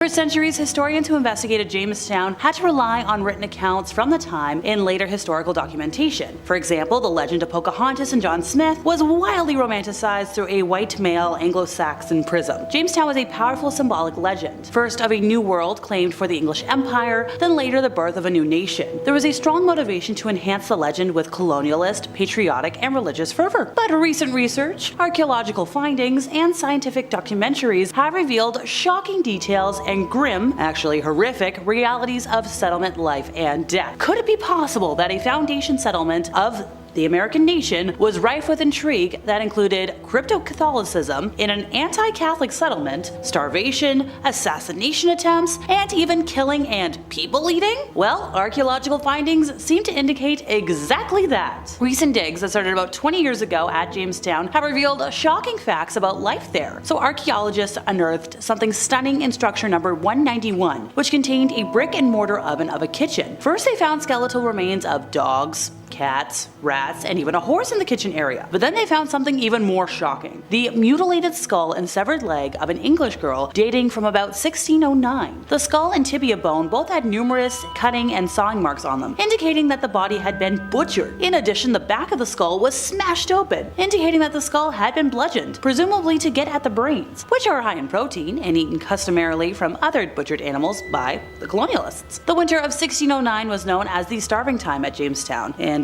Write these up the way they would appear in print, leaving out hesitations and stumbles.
For centuries, historians who investigated Jamestown had to rely on written accounts from the time in later historical documentation. For example, the legend of Pocahontas and John Smith was wildly romanticized through a white male Anglo-Saxon prism. Jamestown was a powerful symbolic legend, first of a new world claimed for the English Empire, then later the birth of a new nation. There was a strong motivation to enhance the legend with colonialist, patriotic, and religious fervor. But recent research, archaeological findings, and scientific documentaries have revealed shocking details and grim, actually horrific, realities of settlement life and death. Could it be possible that a foundation settlement of the American nation was rife with intrigue that included crypto-Catholicism in an anti-Catholic settlement, starvation, assassination attempts, and even killing and people-eating? Well, archaeological findings seem to indicate exactly that. Recent digs that started about 20 years ago at Jamestown have revealed shocking facts about life there. So archaeologists unearthed something stunning in structure number 191, which contained a brick and mortar oven of a kitchen. First, they found skeletal remains of dogs, cats, rats, and even a horse in the kitchen area. But then they found something even more shocking. The mutilated skull and severed leg of an English girl dating from about 1609. The skull and tibia bone both had numerous cutting and sawing marks on them, indicating that the body had been butchered. In addition, the back of the skull was smashed open, indicating that the skull had been bludgeoned, presumably to get at the brains, which are high in protein and eaten customarily from other butchered animals by the colonialists. The winter of 1609 was known as the starving time at Jamestown, and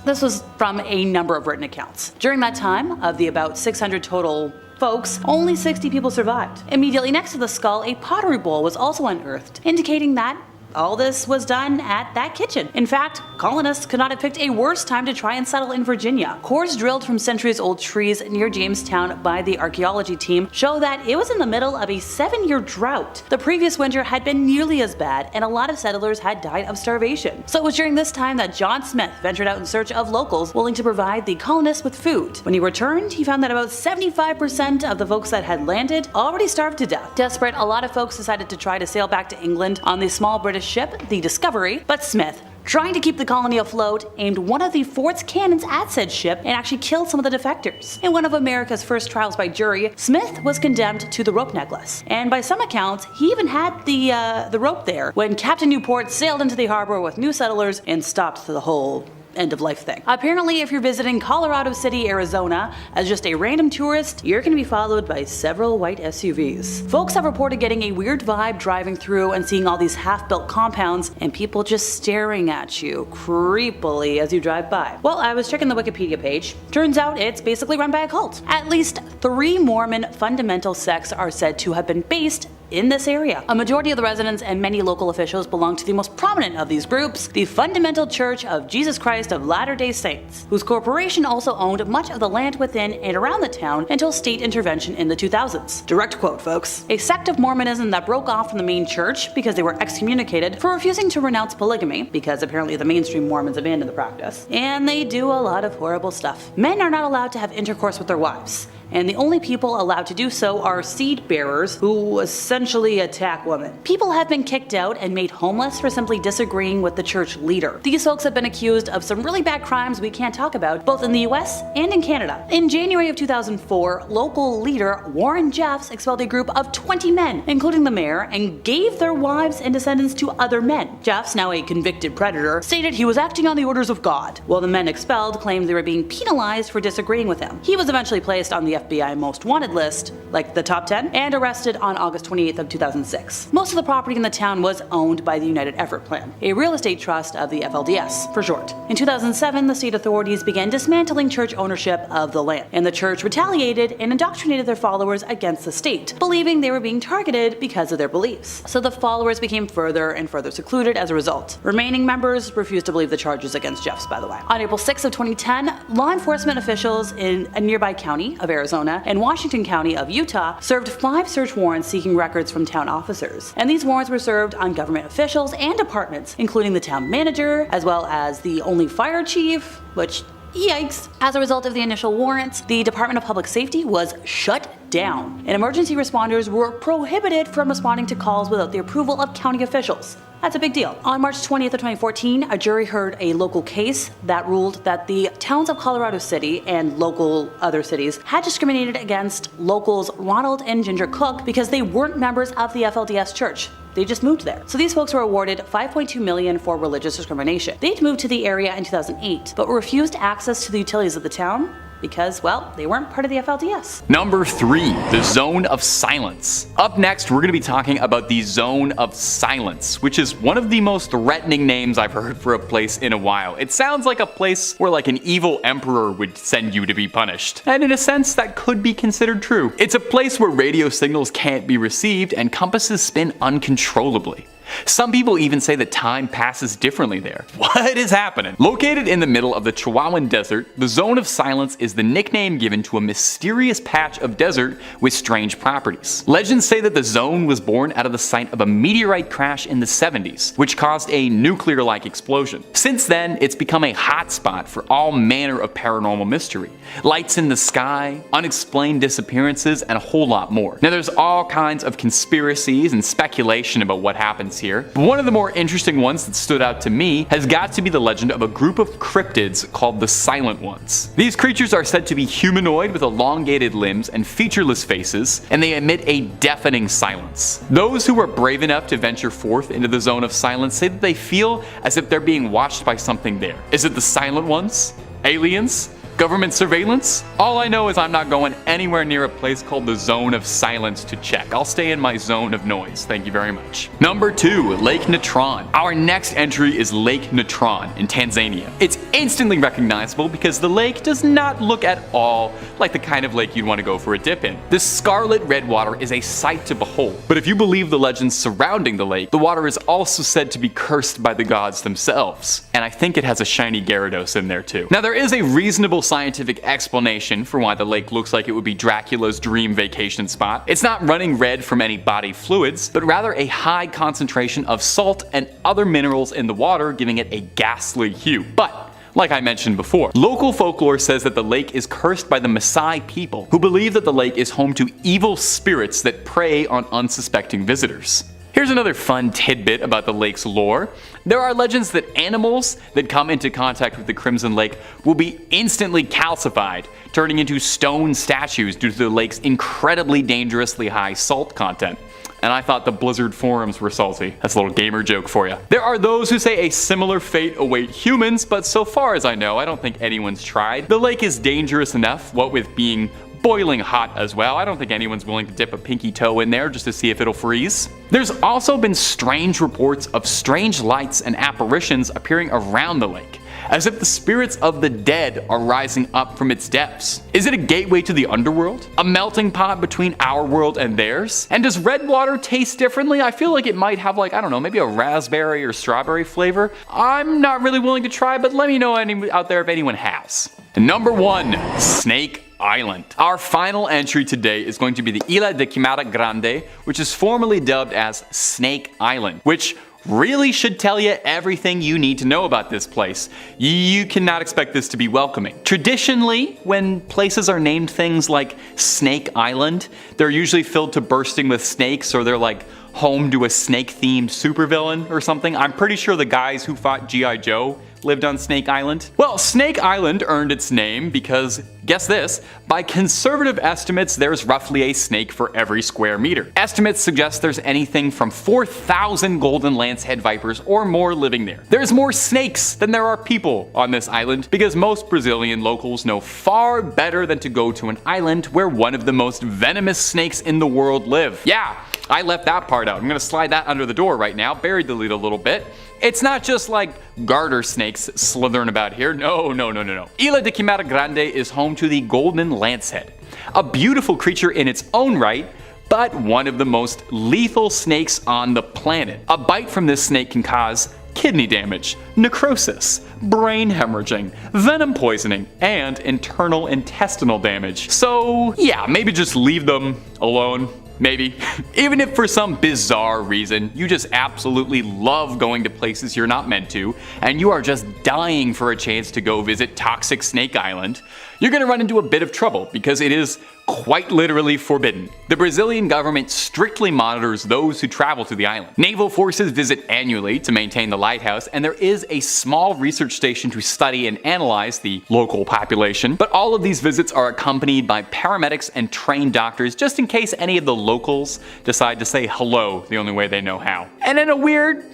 this was from a number of written accounts. During that time, of the about 600 total folks, only 60 people survived. Immediately next to the skull, a pottery bowl was also unearthed, indicating that all this was done at that kitchen. In fact, colonists could not have picked a worse time to try and settle in Virginia. Cores drilled from centuries-old trees near Jamestown by the archaeology team show that it was in the middle of a 7-year drought. The previous winter had been nearly as bad, and a lot of settlers had died of starvation. So it was during this time that John Smith ventured out in search of locals willing to provide the colonists with food. When he returned, he found that about 75% of the folks that had landed already starved to death. Desperate, a lot of folks decided to try to sail back to England on the small British ship, the Discovery, but Smith, trying to keep the colony afloat, aimed one of the fort's cannons at said ship and actually killed some of the defectors. In one of America's first trials by jury, Smith was condemned to the rope necklace, and by some accounts, he even had the rope there when Captain Newport sailed into the harbor with new settlers and stopped the whole end of life thing. Apparently, if you're visiting Colorado City, Arizona as just a random tourist, you're going to be followed by several white SUVs. Folks have reported getting a weird vibe driving through and seeing all these half-built compounds and people just staring at you creepily as you drive by. Well, I was checking the Wikipedia page. Turns out it's basically run by a cult. At least 3 Mormon fundamental sects are said to have been based in this area. A majority of the residents and many local officials belong to the most prominent of these groups, the Fundamental Church of Jesus Christ of Latter-day Saints, whose corporation also owned much of the land within and around the town until state intervention in the 2000s. Direct quote, folks. A sect of Mormonism that broke off from the main church because they were excommunicated for refusing to renounce polygamy, because apparently the mainstream Mormons abandoned the practice. And they do a lot of horrible stuff. Men are not allowed to have intercourse with their wives, and the only people allowed to do so are seed bearers who essentially attack women. People have been kicked out and made homeless for simply disagreeing with the church leader. These folks have been accused of some really bad crimes we can't talk about, both in the US and in Canada. In January of 2004, local leader Warren Jeffs expelled a group of 20 men, including the mayor, and gave their wives and descendants to other men. Jeffs, now a convicted predator, stated he was acting on the orders of God, while the men expelled claimed they were being penalized for disagreeing with him. He was eventually placed on the FBI most wanted list, like the top 10, and arrested on August 28th of 2006. Most of the property in the town was owned by the United Effort Plan, a real estate trust of the FLDS, for short. In 2007, the state authorities began dismantling church ownership of the land, and the church retaliated and indoctrinated their followers against the state, believing they were being targeted because of their beliefs. So the followers became further and further secluded as a result. Remaining members refused to believe the charges against Jeffs, by the way. On April 6th of 2010, law enforcement officials in a nearby county of Arizona and Washington County of Utah served 5 search warrants seeking records from town officers. And these warrants were served on government officials and departments, including the town manager, as well as the only fire chief, which, yikes. As a result of the initial warrants, the Department of Public Safety was shut down, and emergency responders were prohibited from responding to calls without the approval of county officials. That's a big deal. On March 20th of 2014, a jury heard a local case that ruled that the towns of Colorado City and local other cities had discriminated against locals Ronald and Ginger Cook because they weren't members of the FLDS church. They just moved there. So these folks were awarded $5.2 million for religious discrimination. They'd moved to the area in 2008, but were refused access to the utilities of the town because, well, they weren't part of the FLDS. Number 3, the Zone of Silence. Up next, we're going to be talking about the Zone of Silence, which is one of the most threatening names I've heard for a place in a while. It sounds like a place where like an evil emperor would send you to be punished. And in a sense, that could be considered true. It's a place where radio signals can't be received and compasses spin uncontrollably. Some people even say that time passes differently there. What is happening? Located in the middle of the Chihuahuan Desert, the Zone of Silence is the nickname given to a mysterious patch of desert with strange properties. Legends say that the zone was born out of the site of a meteorite crash in the 70s, which caused a nuclear-like explosion. Since then, it's become a hotspot for all manner of paranormal mystery. Lights in the sky, unexplained disappearances, and a whole lot more. Now there's all kinds of conspiracies and speculation about what happens here, but one of the more interesting ones that stood out to me has got to be the legend of a group of cryptids called the Silent Ones. These creatures are said to be humanoid with elongated limbs and featureless faces, and they emit a deafening silence. Those who are brave enough to venture forth into the Zone of Silence say that they feel as if they're being watched by something there. Is it the Silent Ones? Aliens? Government surveillance? All I know is I'm not going anywhere near a place called the Zone of Silence to check. I'll stay in my zone of noise. Thank you very much. Number 2, Lake Natron. Our next entry is Lake Natron in Tanzania. It's instantly recognizable because the lake does not look at all like the kind of lake you'd want to go for a dip in. This scarlet red water is a sight to behold, but if you believe the legends surrounding the lake, the water is also said to be cursed by the gods themselves. And I think it has a shiny Gyarados in there too. Now there is a reasonable scientific explanation for why the lake looks like it would be Dracula's dream vacation spot. It's not running red from any body fluids, but rather a high concentration of salt and other minerals in the water, giving it a ghastly hue. But like I mentioned before, local folklore says that the lake is cursed by the Maasai people, who believe that the lake is home to evil spirits that prey on unsuspecting visitors. Here's another fun tidbit about the lake's lore. There are legends that animals that come into contact with the Crimson Lake will be instantly calcified, turning into stone statues due to the lake's incredibly dangerously high salt content. And I thought the Blizzard forums were salty. That's a little gamer joke for you. There are those who say a similar fate await humans, but so far as I know, I don't think anyone's tried. The lake is dangerous enough, what with being boiling hot as well. I don't think anyone's willing to dip a pinky toe in there just to see if it'll freeze. There's also been strange reports of strange lights and apparitions appearing around the lake, as if the spirits of the dead are rising up from its depths. Is it a gateway to the underworld? A melting pot between our world and theirs? And does red water taste differently? I feel like it might have like, I don't know, maybe a raspberry or strawberry flavor. I'm not really willing to try, but let me know out there if anyone has. Number 1, Snake Island. Our final entry today is going to be the Isla de Quimada Grande, which is formerly dubbed as Snake Island, which really should tell you everything you need to know about this place. You cannot expect this to be welcoming. Traditionally, when places are named things like Snake Island, they're usually filled to bursting with snakes, or they're like home to a snake-themed supervillain or something. I'm pretty sure the guys who fought G.I. Joe lived on Snake Island. Well, Snake Island earned its name because, guess this, by conservative estimates, there's roughly a snake for every square meter. Estimates suggest there's anything from 4,000 golden lancehead vipers or more living there. There's more snakes than there are people on this island because most Brazilian locals know far better than to go to an island where one of the most venomous snakes in the world live. Yeah, I left that part out. I'm gonna slide that under the door right now, buried the lead a little bit. It's not just like garter snakes slithering about here. No. Isla de Quimada Grande is home to the golden lancehead, a beautiful creature in its own right, but one of the most lethal snakes on the planet. A bite from this snake can cause kidney damage, necrosis, brain hemorrhaging, venom poisoning, and internal intestinal damage. So yeah, maybe just leave them alone. Maybe. Even if for some bizarre reason you just absolutely love going to places you're not meant to, and you are just dying for a chance to go visit Toxic Snake Island, you're gonna run into a bit of trouble because it is quite literally forbidden. The Brazilian government strictly monitors those who travel to the island. Naval forces visit annually to maintain the lighthouse, and there is a small research station to study and analyze the local population. But all of these visits are accompanied by paramedics and trained doctors just in case any of the locals decide to say hello the only way they know how. And in a weird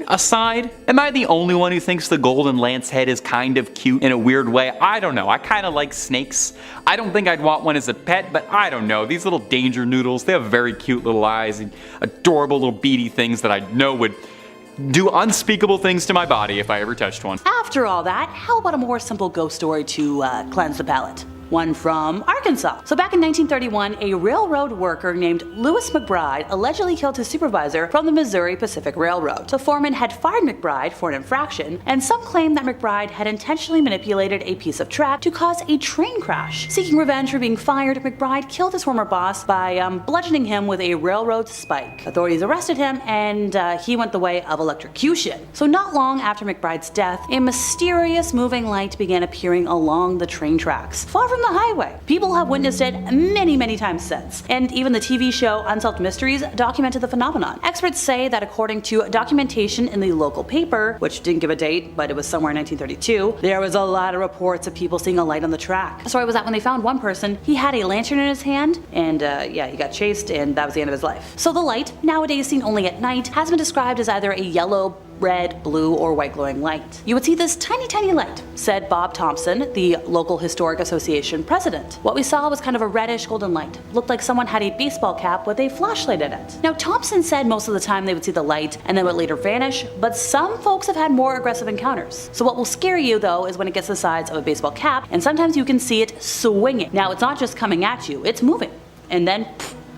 aside, am I the only one who thinks the golden lance head is kind of cute in a weird way? I don't know. I kind of like snakes. I don't think I'd want one as a pet, but I don't know. These little danger noodles, they have very cute little eyes and adorable little beady things that I know would do unspeakable things to my body if I ever touched one. After all that, how about a more simple ghost story to cleanse the palate? One from Arkansas. So back in 1931, a railroad worker named Lewis McBride allegedly killed his supervisor from the Missouri Pacific Railroad. The foreman had fired McBride for an infraction, and some claim that McBride had intentionally manipulated a piece of track to cause a train crash. Seeking revenge for being fired, McBride killed his former boss by bludgeoning him with a railroad spike. Authorities arrested him, and he went the way of electrocution. So not long after McBride's death, a mysterious moving light began appearing along the train tracks, far from the highway. People have witnessed it many times since, and even the TV show Unsolved Mysteries documented the phenomenon. Experts say that according to documentation in the local paper, which didn't give a date, but it was somewhere in 1932, there was a lot of reports of people seeing a light on the track. The story was that when they found one person, he had a lantern in his hand, and he got chased, and that was the end of his life. So the light, nowadays seen only at night, has been described as either a yellow, red, blue, or white glowing light. You would see this tiny light, said Bob Thompson, the local Historic Association president. What we saw was kind of a reddish golden light. Looked like someone had a baseball cap with a flashlight in it. Now Thompson said most of the time they would see the light and then would later vanish, but some folks have had more aggressive encounters. So what will scare you though is when it gets the size of a baseball cap, and sometimes you can see it swinging. Now it's not just coming at you, it's moving. And then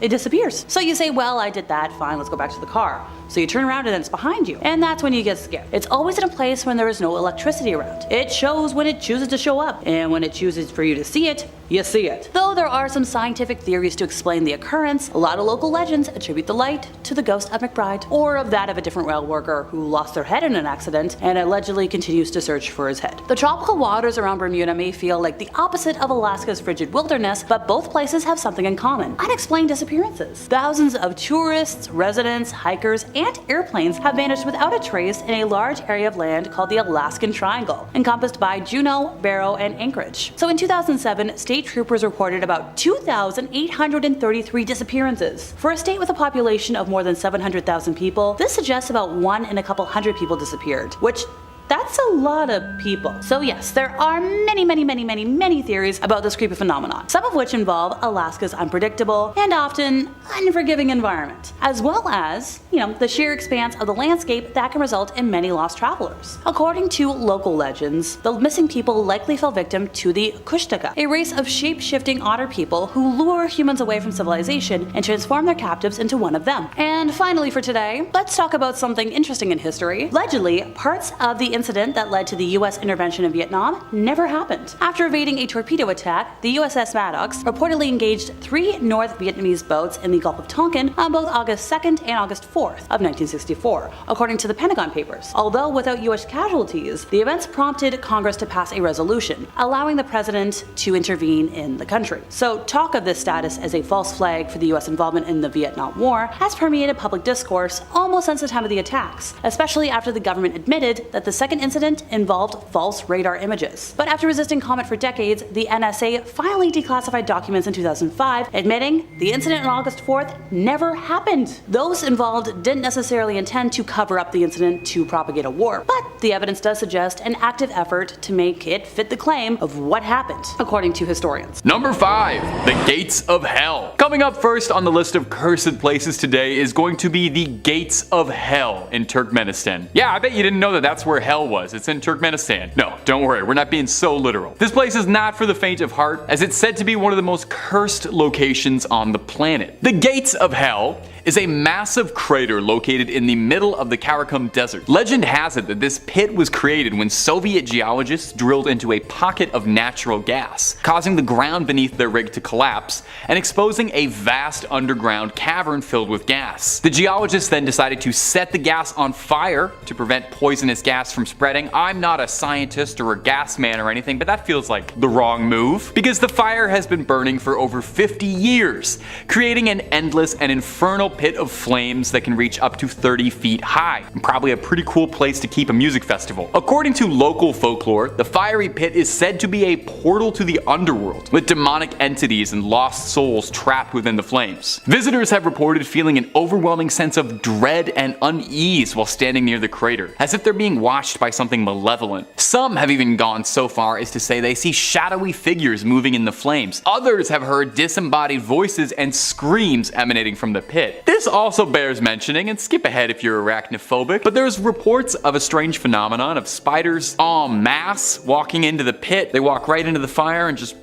it disappears. So you say, well, I did that, fine, let's go back to the car. So you turn around and then it's behind you. And that's when you get scared. It's always in a place when there is no electricity around. It shows when it chooses to show up. And when it chooses for you to see it, you see it. Though there are some scientific theories to explain the occurrence, a lot of local legends attribute the light to the ghost of McBride, or of that of a different rail worker who lost their head in an accident and allegedly continues to search for his head. The tropical waters around Bermuda may feel like the opposite of Alaska's frigid wilderness, but both places have something in common: unexplained disappearances. Thousands of tourists, residents, hikers, and airplanes have vanished without a trace in a large area of land called the Alaskan Triangle, encompassed by Juneau, Barrow, and Anchorage. So in 2007, state troopers reported about 2,833 disappearances. For a state with a population of more than 700,000 people, this suggests about 1 in a couple hundred people disappeared, which that's a lot of people. So yes, there are many theories about this creepy phenomenon, some of which involve Alaska's unpredictable and often unforgiving environment, as well as, the sheer expanse of the landscape that can result in many lost travelers. According to local legends, the missing people likely fell victim to the Kushtaka, a race of shape-shifting otter people who lure humans away from civilization and transform their captives into one of them. And finally for today, let's talk about something interesting in history. Allegedly, parts of the incident that led to the US intervention in Vietnam never happened. After evading a torpedo attack, the USS Maddox reportedly engaged 3 North Vietnamese boats in the Gulf of Tonkin on both August 2nd and August 4th of 1964, according to the Pentagon Papers. Although without US casualties, the events prompted Congress to pass a resolution, allowing the president to intervene in the country. So talk of this status as a false flag for the US involvement in the Vietnam War has permeated public discourse almost since the time of the attacks, especially after the government admitted that the second incident involved false radar images. But after resisting comment for decades, the NSA finally declassified documents in 2005, admitting the incident on August 4th never happened. Those involved didn't necessarily intend to cover up the incident to propagate a war, but the evidence does suggest an active effort to make it fit the claim of what happened, according to historians. Number 5. The Gates of Hell. Coming up first on the list of cursed places today is going to be the Gates of Hell in Turkmenistan. Yeah, I bet you didn't know that that's where hell was. It's in Turkmenistan. No, don't worry, we're not being so literal. This place is not for the faint of heart, as it's said to be one of the most cursed locations on the planet. The Gates of Hell is a massive crater located in the middle of the Karakum Desert. Legend has it that this pit was created when Soviet geologists drilled into a pocket of natural gas, causing the ground beneath their rig to collapse and exposing a vast underground cavern filled with gas. The geologists then decided to set the gas on fire to prevent poisonous gas from spreading. I'm not a scientist or a gas man or anything, but that feels like the wrong move, because the fire has been burning for over 50 years, creating an endless and infernal pit of flames that can reach up to 30 feet high. Probably a pretty cool place to keep a music festival. According to local folklore, the fiery pit is said to be a portal to the underworld, with demonic entities and lost souls trapped within the flames. Visitors have reported feeling an overwhelming sense of dread and unease while standing near the crater, as if they're being watched by something malevolent. Some have even gone so far as to say they see shadowy figures moving in the flames. Others have heard disembodied voices and screams emanating from the pit. This also bears mentioning, and skip ahead if you're arachnophobic, but there's reports of a strange phenomenon of spiders en masse walking into the pit. They walk right into the fire and just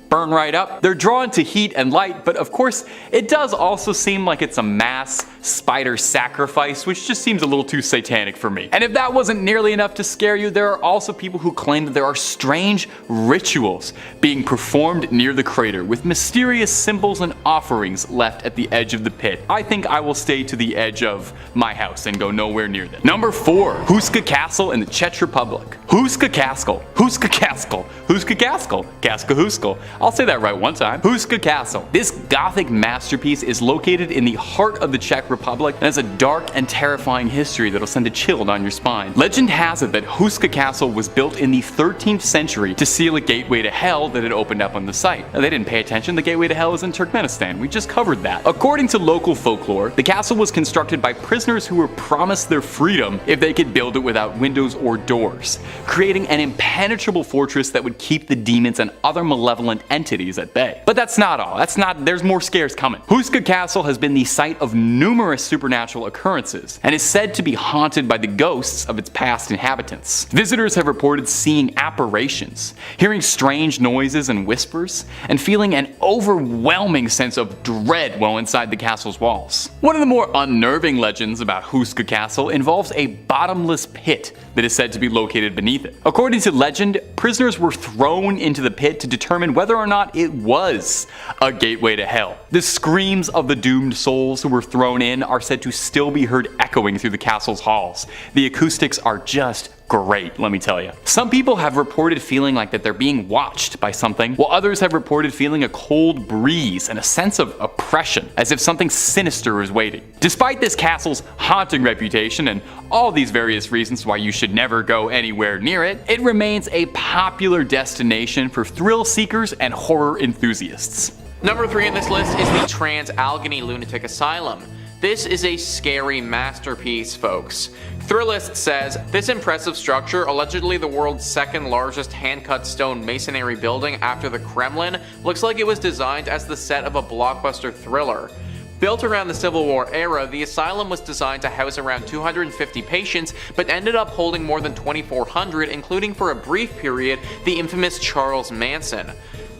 burn right up. They're drawn to heat and light, but of course it does also seem like it's a mass spider sacrifice, which just seems a little too satanic for me. And if that wasn't nearly enough to scare you, there are also people who claim that there are strange rituals being performed near the crater, with mysterious symbols and offerings left at the edge of the pit. I think I will stay to the edge of my house and go nowhere near them. Number 4. Huska Castle in the Czech Republic. Huska Castle. Huska Castle. Huska Castle. Kaska Huskal. I'll say that right one time. Huska Castle. This gothic masterpiece is located in the heart of the Czech Republic and has a dark and terrifying history that'll send a chill down your spine. Legend has it that Huska Castle was built in the 13th century to seal a gateway to hell that had opened up on the site. Now, they didn't pay attention. The gateway to hell is in Turkmenistan. We just covered that. According to local folklore, the castle was constructed by prisoners who were promised their freedom if they could build it without windows or doors, creating an impenetrable fortress that would keep the demons and other malevolent entities at bay. But that's not all. There's more scares coming. Huska Castle has been the site of numerous supernatural occurrences and is said to be haunted by the ghosts of its past inhabitants. Visitors have reported seeing apparitions, hearing strange noises and whispers, and feeling an overwhelming sense of dread while inside the castle's walls. One of the more unnerving legends about Huska Castle involves a bottomless pit that is said to be located beneath it. According to legend, prisoners were thrown into the pit to determine whether or not it was a gateway to hell. The screams of the doomed souls who were thrown in are said to still be heard echoing through the castle's halls. The acoustics are just great, let me tell you. Some people have reported feeling like that they're being watched by something, while others have reported feeling a cold breeze and a sense of oppression, as if something sinister is waiting. Despite this castle's haunting reputation and all these various reasons why you should never go anywhere near it, it remains a popular destination for thrill seekers and horror enthusiasts. Number 3 on this list is the Trans-Allegheny Lunatic Asylum. This is a scary masterpiece, folks. Thrillist says, this impressive structure, allegedly the world's second largest hand-cut stone masonry building after the Kremlin, looks like it was designed as the set of a blockbuster thriller. Built around the Civil War era, the asylum was designed to house around 250 patients, but ended up holding more than 2,400, including for a brief period, the infamous Charles Manson.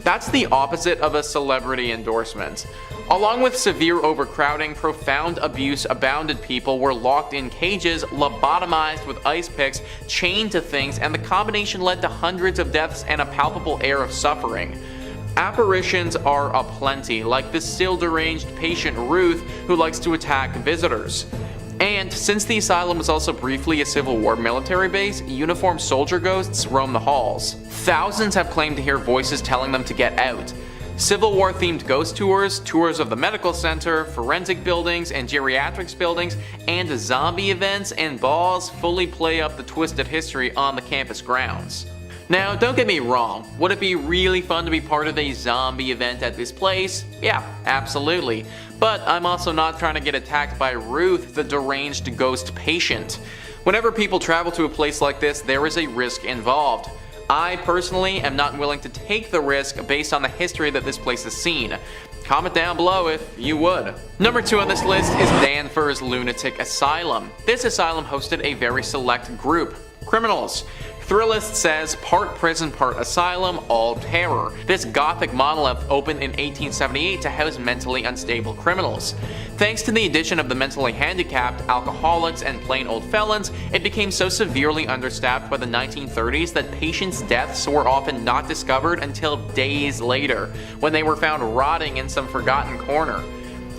That's the opposite of a celebrity endorsement. Along with severe overcrowding, profound abuse abounded. People were locked in cages, lobotomized with ice picks, chained to things, and the combination led to hundreds of deaths and a palpable air of suffering. Apparitions are aplenty, like the still deranged patient Ruth who likes to attack visitors. And since the asylum was also briefly a Civil War military base, uniformed soldier ghosts roam the halls. Thousands have claimed to hear voices telling them to get out. Civil War themed ghost tours, tours of the medical center, forensic buildings, and geriatrics buildings, and zombie events and balls fully play up the twisted history on the campus grounds. Now, don't get me wrong, would it be really fun to be part of a zombie event at this place? Yeah, absolutely. But I'm also not trying to get attacked by Ruth, the deranged ghost patient. Whenever people travel to a place like this, there is a risk involved. I personally am not willing to take the risk based on the history that this place has seen. Comment down below if you would. Number 2 on this list is Danvers Lunatic Asylum. This asylum hosted a very select group: criminals. Thrillist says, part prison, part asylum, all terror. This gothic monolith opened in 1878 to house mentally unstable criminals. Thanks to the addition of the mentally handicapped, alcoholics, and plain old felons, it became so severely understaffed by the 1930s that patients' deaths were often not discovered until days later, when they were found rotting in some forgotten corner.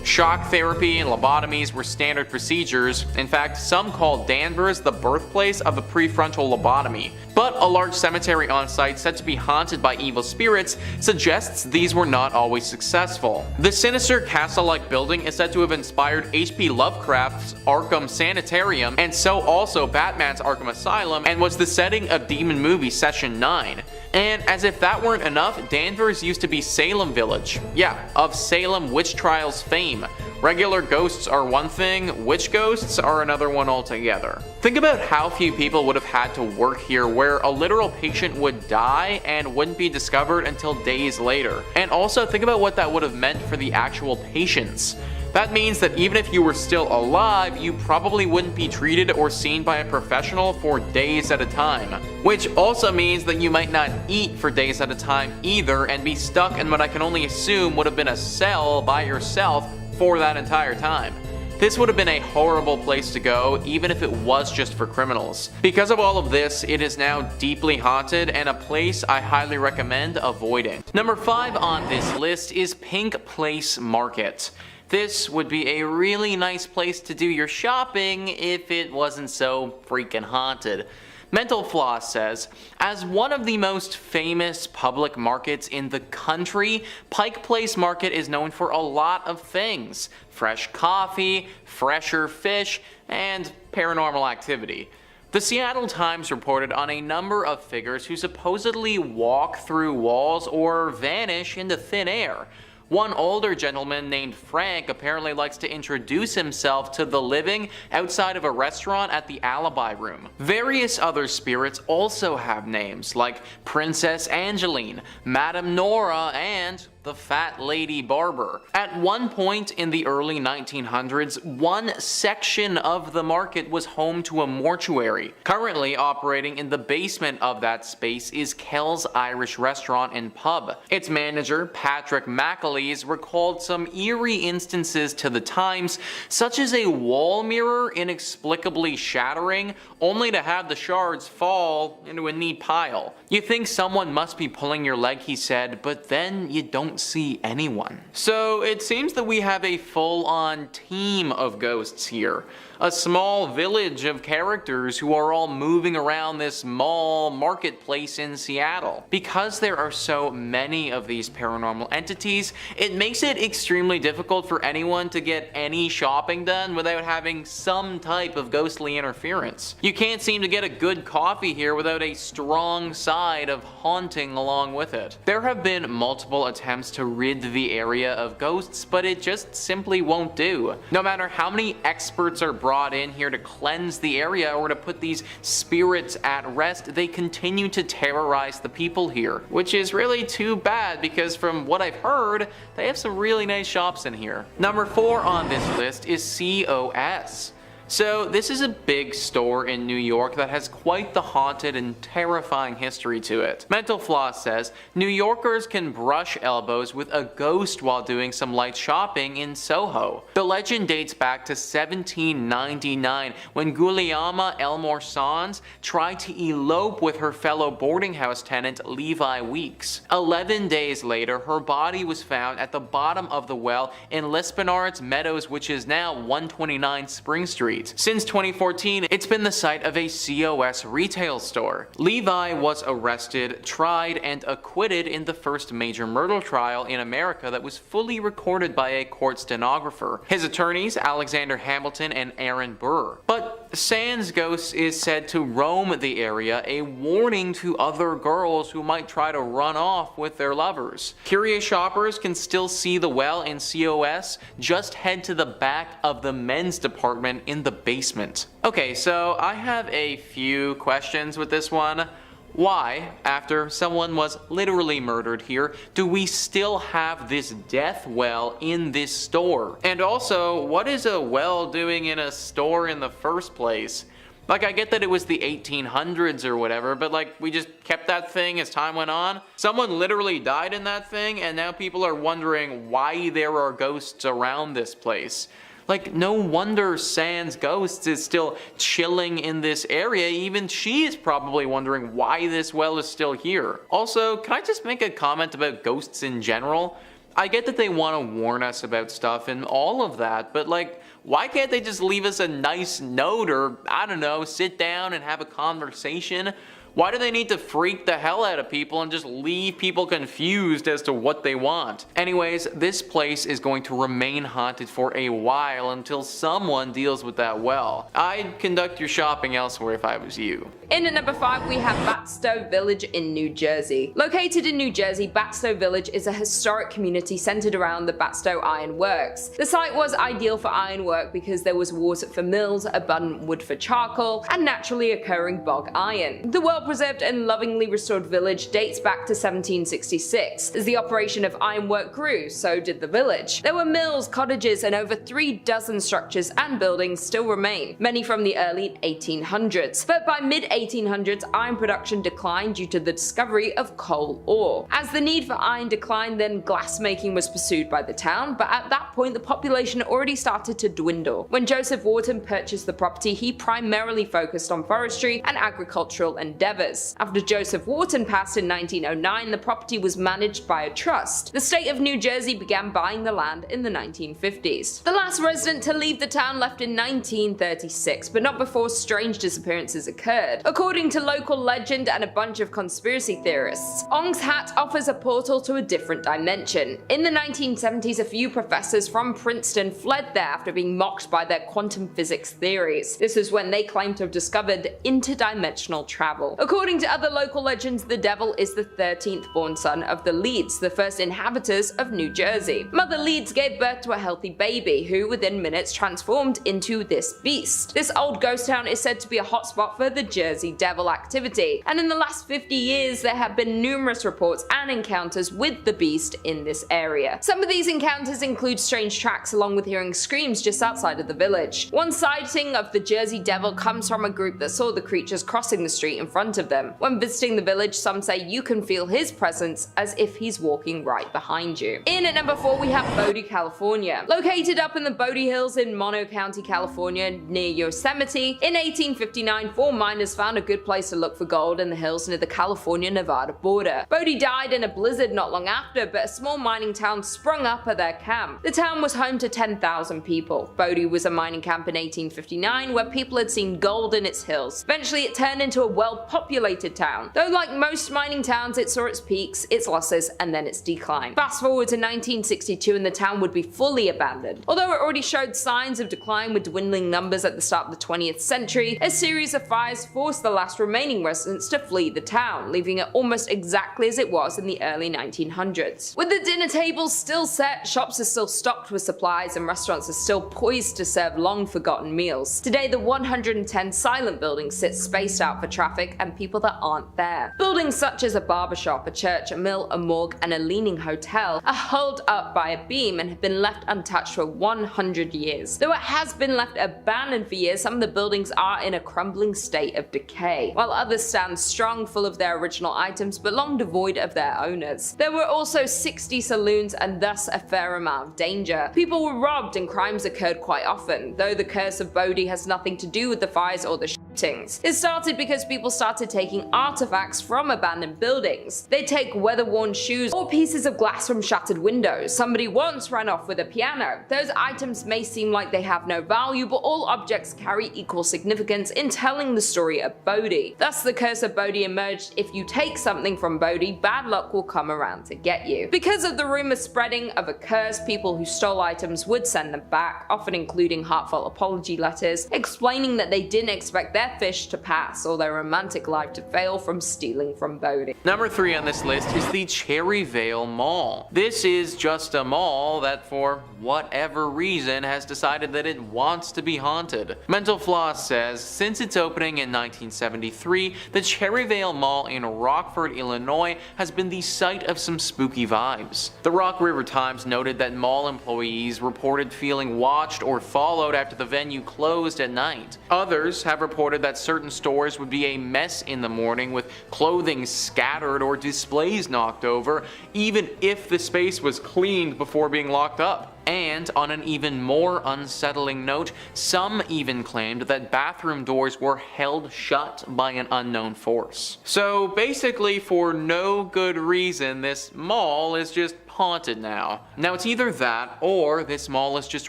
Shock therapy and lobotomies were standard procedures. In fact, some call Danvers the birthplace of the prefrontal lobotomy. But a large cemetery on site said to be haunted by evil spirits suggests these were not always successful. The sinister castle-like building is said to have inspired H.P. Lovecraft's Arkham Sanitarium, and so also Batman's Arkham Asylum, and was the setting of Demon Movie Session 9. And as if that weren't enough, Danvers used to be Salem Village. Yeah, of Salem witch trials fame. Regular ghosts are one thing, witch ghosts are another one altogether. Think about how few people would have had to work here, where a literal patient would die and wouldn't be discovered until days later. And also think about what that would have meant for the actual patients. That means that even if you were still alive, you probably wouldn't be treated or seen by a professional for days at a time. Which also means that you might not eat for days at a time either, and be stuck in what I can only assume would have been a cell by yourself for that entire time. This would have been a horrible place to go, even if it was just for criminals. Because of all of this, it is now deeply haunted and a place I highly recommend avoiding. Number 5 on this list is Pike Place Market. This would be a really nice place to do your shopping if it wasn't so freaking haunted. Mental Floss says, as one of the most famous public markets in the country, Pike Place Market is known for a lot of things. Fresh coffee, fresher fish, and paranormal activity. The Seattle Times reported on a number of figures who supposedly walk through walls or vanish into thin air. One older gentleman named Frank apparently likes to introduce himself to the living outside of a restaurant at the Alibi Room. Various other spirits also have names, like Princess Angeline, Madame Nora, and the Fat Lady Barber. At one point in the early 1900s, one section of the market was home to a mortuary. Currently operating in the basement of that space is Kell's Irish Restaurant and Pub. Its manager, Patrick McAleese, recalled some eerie instances to the Times, such as a wall mirror inexplicably shattering, only to have the shards fall into a neat pile. You think someone must be pulling your leg, he said, but then you don't see anyone. So it seems that we have a full-on team of ghosts here. A small village of characters who are all moving around this mall marketplace in Seattle. Because there are so many of these paranormal entities, it makes it extremely difficult for anyone to get any shopping done without having some type of ghostly interference. You can't seem to get a good coffee here without a strong side of haunting along with it. There have been multiple attempts to rid the area of ghosts, but it just simply won't do. No matter how many experts are brought in here to cleanse the area or to put these spirits at rest, they continue to terrorize the people here, which is really too bad because from what I've heard, they have some really nice shops in here. Number 4 on this list is COS. So this is a big store in New York that has quite the haunted and terrifying history to it. Mental Floss says, New Yorkers can brush elbows with a ghost while doing some light shopping in Soho. The legend dates back to 1799 when Gulielma Elmore Sands tried to elope with her fellow boarding house tenant Levi Weeks. 11 days later, her body was found at the bottom of the well in Lispenard's Meadows, which is now 129 Spring Street. Since 2014, it's been the site of a COS retail store. Levi was arrested, tried, and acquitted in the first major murder trial in America that was fully recorded by a court stenographer. His attorneys, Alexander Hamilton and Aaron Burr. But Sands' ghost is said to roam the area, a warning to other girls who might try to run off with their lovers. Curious shoppers can still see the well in COS. Just head to the back of the men's department in the basement. Okay, so I have a few questions with this one. Why, after someone was literally murdered here, do we still have this death well in this store? And also, what is a well doing in a store in the first place? Like, I get that it was the 1800s or whatever, but like, we just kept that thing as time went on. Someone literally died in that thing, and now people are wondering why there are ghosts around this place. Like, no wonder Sans Ghosts is still chilling in this area. Even she is probably wondering why this well is still here. Also, can I just make a comment about ghosts in general? I get that they want to warn us about stuff and all of that, but like, why can't they just leave us a nice note, or I don't know, sit down and have a conversation? Why do they need to freak the hell out of people and just leave people confused as to what they want? Anyways, this place is going to remain haunted for a while until someone deals with that well. I'd conduct your shopping elsewhere if I was you. In at number 5, we have Batsto Village in New Jersey. Located in New Jersey, Batsto Village is a historic community centered around the Batsto Iron Works. The site was ideal for ironwork because there was water for mills, abundant wood for charcoal, and naturally occurring bog iron. The well-preserved and lovingly restored village dates back to 1766. As the operation of ironwork grew, so did the village. There were mills, cottages, and over 3 dozen structures and buildings still remain, many from the early 1800s. But by mid-1800s, iron production declined due to the discovery of coal ore. As the need for iron declined, then glassmaking was pursued by the town, but at that point the population already started to dwindle. When Joseph Wharton purchased the property, he primarily focused on forestry and agricultural endeavors. After Joseph Wharton passed in 1909, the property was managed by a trust. The state of New Jersey began buying the land in the 1950s. The last resident to leave the town left in 1936, but not before strange disappearances occurred. According to local legend and a bunch of conspiracy theorists, Ong's Hat offers a portal to a different dimension. In the 1970s, a few professors from Princeton fled there after being mocked by their quantum physics theories. This is when they claimed to have discovered interdimensional travel. According to other local legends, the devil is the 13th born son of the Leeds, the first inhabitants of New Jersey. Mother Leeds gave birth to a healthy baby, who within minutes transformed into this beast. This old ghost town is said to be a hotspot for the Jersey Devil activity, and in the last 50 years there have been numerous reports and encounters with the beast in this area. Some of these encounters include strange tracks along with hearing screams just outside of the village. One sighting of the Jersey Devil comes from a group that saw the creatures crossing the street in front of them. When visiting the village, some say you can feel his presence as if he's walking right behind you. In at number 4, we have Bodie, California. Located up in the Bodie Hills in Mono County, California, near Yosemite, in 1859, 4 miners found a good place to look for gold in the hills near the California-Nevada border. Bodie died in a blizzard not long after, but a small mining town sprung up at their camp. The town was home to 10,000 people. Bodie was a mining camp in 1859 where people had seen gold in its hills. Eventually it turned into a well-populated town, though like most mining towns it saw its peaks, its losses, and then its decline. Fast forward to 1962 and the town would be fully abandoned. Although it already showed signs of decline with dwindling numbers at the start of the 20th century, a series of fires forced the last remaining residents to flee the town, leaving it almost exactly as it was in the early 1900s. With the dinner tables still set, shops are still stocked with supplies, and restaurants are still poised to serve long-forgotten meals. Today, the 110 silent buildings sit spaced out for traffic and people that aren't there. Buildings such as a barbershop, a church, a mill, a morgue, and a leaning hotel are held up by a beam and have been left untouched for 100 years. Though it has been left abandoned for years, some of the buildings are in a crumbling state of decay, while others stand strong, full of their original items but long devoid of their owners. There were also 60 saloons and thus a fair amount of danger. People were robbed and crimes occurred quite often, though the curse of Bodie has nothing to do with the fires or the shootings. It started because people started taking artifacts from abandoned buildings. They'd take weather-worn shoes or pieces of glass from shattered windows. Somebody once ran off with a piano. Those items may seem like they have no value, but all objects carry equal significance in telling the story of Bodie. Thus the curse of Bodie emerged: if you take something from Bodie, bad luck will come around to get you. Because of the rumor spreading of a curse, people who stole items would send them back, often including heartfelt apology letters, explaining that they didn't expect their fish to pass or their romantic life to fail from stealing from Bodie. Number 3 on this list is the Cherryvale Mall. This is just a mall that for whatever reason has decided that it wants to be haunted. Mental Floss says, since its opening in 1973, the Cherryvale Mall in Rockford, Illinois has been the site of some spooky vibes. The Rock River Times noted that mall employees reported feeling watched or followed after the venue closed at night. Others have reported reported that certain stores would be a mess in the morning with clothing scattered or displays knocked over, even if the space was cleaned before being locked up. And on an even more unsettling note, some even claimed that bathroom doors were held shut by an unknown force. So basically, for no good reason, this mall is just haunted now. Now it's either that or this mall is just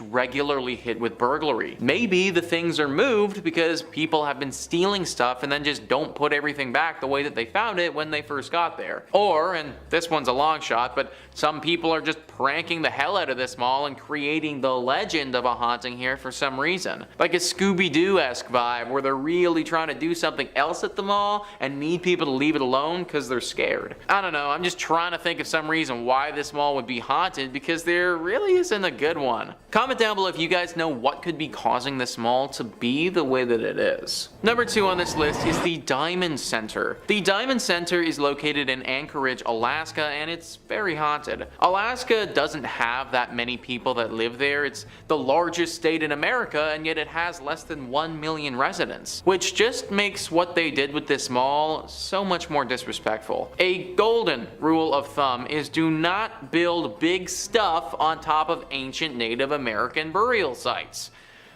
regularly hit with burglary. Maybe the things are moved because people have been stealing stuff and then just don't put everything back the way that they found it when they first got there. Or, and this one's a long shot, but some people are just pranking the hell out of this mall and creating the legend of a haunting here for some reason. Like a Scooby-Doo-esque vibe where they're really trying to do something else at the mall and need people to leave it alone because they're scared. I don't know, I'm just trying to think of some reason why this mall would be haunted because there really isn't a good one. Comment down below if you guys know what could be causing this mall to be the way that it is. Number 2 on this list is the Diamond Center. The Diamond Center is located in Anchorage, Alaska, and it's very haunted. Alaska doesn't have that many people that live there. It's the largest state in America, and yet it has less than 1 million residents, which just makes what they did with this mall so much more disrespectful. A golden rule of thumb is do not build big stuff on top of ancient Native American burial sites.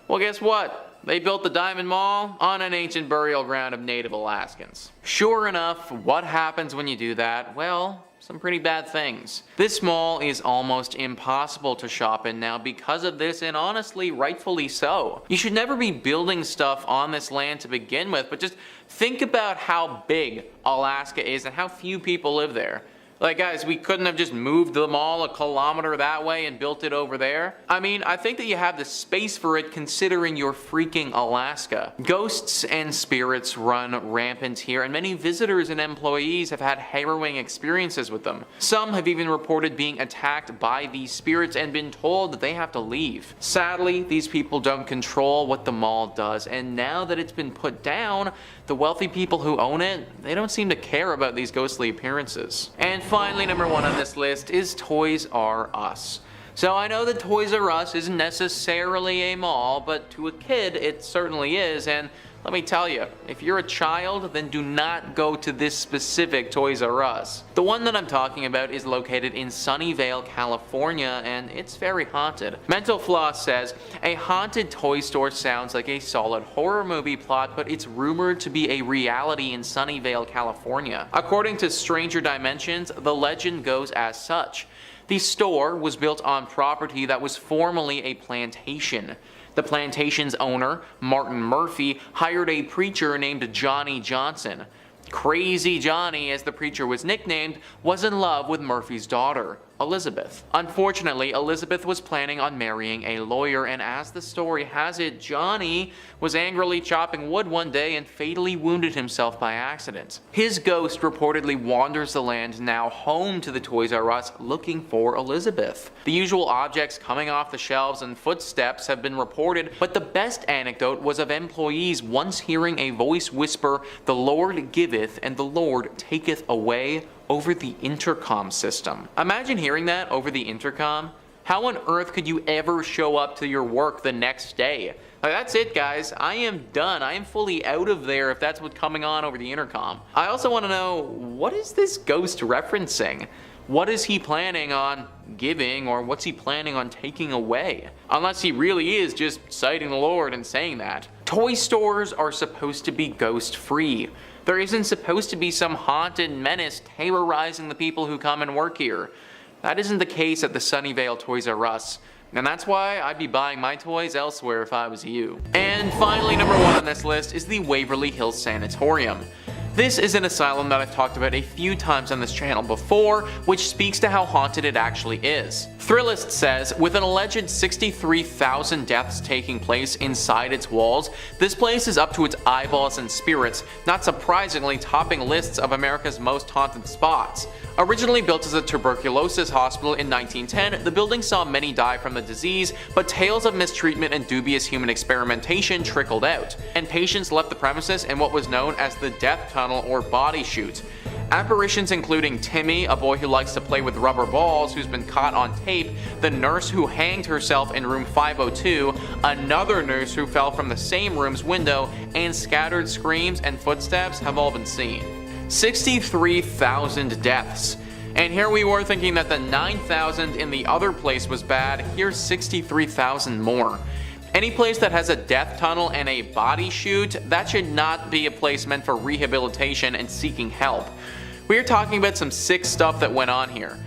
Well, guess what? They built the Diamond Mall on an ancient burial ground of Native Alaskans. Sure enough, what happens when you do that? Well, some pretty bad things. This mall is almost impossible to shop in now because of this, and honestly, rightfully so. You should never be building stuff on this land to begin with, but just think about how big Alaska is and how few people live there. Like, guys, we couldn't have just moved the mall a kilometer that way and built it over there? I mean, I think that you have the space for it considering you're freaking Alaska. Ghosts and spirits run rampant here, and many visitors and employees have had harrowing experiences with them. Some have even reported being attacked by these spirits and been told that they have to leave. Sadly, these people don't control what the mall does, and now that it's been put down, the wealthy people who own it, they don't seem to care about these ghostly appearances. And finally, number 1 on this list is Toys R Us. So I know that Toys R Us isn't necessarily a mall, but to a kid it certainly is, and let me tell you, if you're a child, then do not go to this specific Toys R Us. The one that I'm talking about is located in Sunnyvale, California, and it's very haunted. Mental Floss says, a haunted toy store sounds like a solid horror movie plot, but it's rumored to be a reality in Sunnyvale, California. According to Stranger Dimensions, the legend goes as such. The store was built on property that was formerly a plantation. The plantation's owner, Martin Murphy, hired a preacher named Johnny Johnson. Crazy Johnny, as the preacher was nicknamed, was in love with Murphy's daughter, Elizabeth. Unfortunately, Elizabeth was planning on marrying a lawyer, and as the story has it, Johnny was angrily chopping wood one day and fatally wounded himself by accident. His ghost reportedly wanders the land now home to the Toys R Us looking for Elizabeth. The usual objects coming off the shelves and footsteps have been reported, but the best anecdote was of employees once hearing a voice whisper, "The Lord giveth and the Lord taketh away," over the intercom system. Imagine hearing that over the intercom. How on earth could you ever show up to your work the next day? Like, that's it, guys. I am done. I am fully out of there if that's what's coming on over the intercom. I also want to know, what is this ghost referencing? What is he planning on giving, or what's he planning on taking away? Unless he really is just citing the Lord and saying that. Toy stores are supposed to be ghost-free. There isn't supposed to be some haunted menace terrorizing the people who come and work here. That isn't the case at the Sunnyvale Toys R Us. And that's why I'd be buying my toys elsewhere if I was you. And finally, number 1 on this list is the Waverly Hills Sanatorium. This is an asylum that I've talked about a few times on this channel before, which speaks to how haunted it actually is. Thrillist says, with an alleged 63,000 deaths taking place inside its walls, this place is up to its eyeballs in spirits, not surprisingly topping lists of America's most haunted spots. Originally built as a tuberculosis hospital in 1910, the building saw many die from the disease, but tales of mistreatment and dubious human experimentation trickled out, and patients left the premises in what was known as the death tunnel or body chute. Apparitions including Timmy, a boy who likes to play with rubber balls who's been caught on tape, the nurse who hanged herself in room 502, another nurse who fell from the same room's window, and scattered screams and footsteps have all been seen. 63,000 deaths. And here we were thinking that the 9,000 in the other place was bad, here's 63,000 more. Any place that has a death tunnel and a body chute, that should not be a place meant for rehabilitation and seeking help. We are talking about some sick stuff that went on here.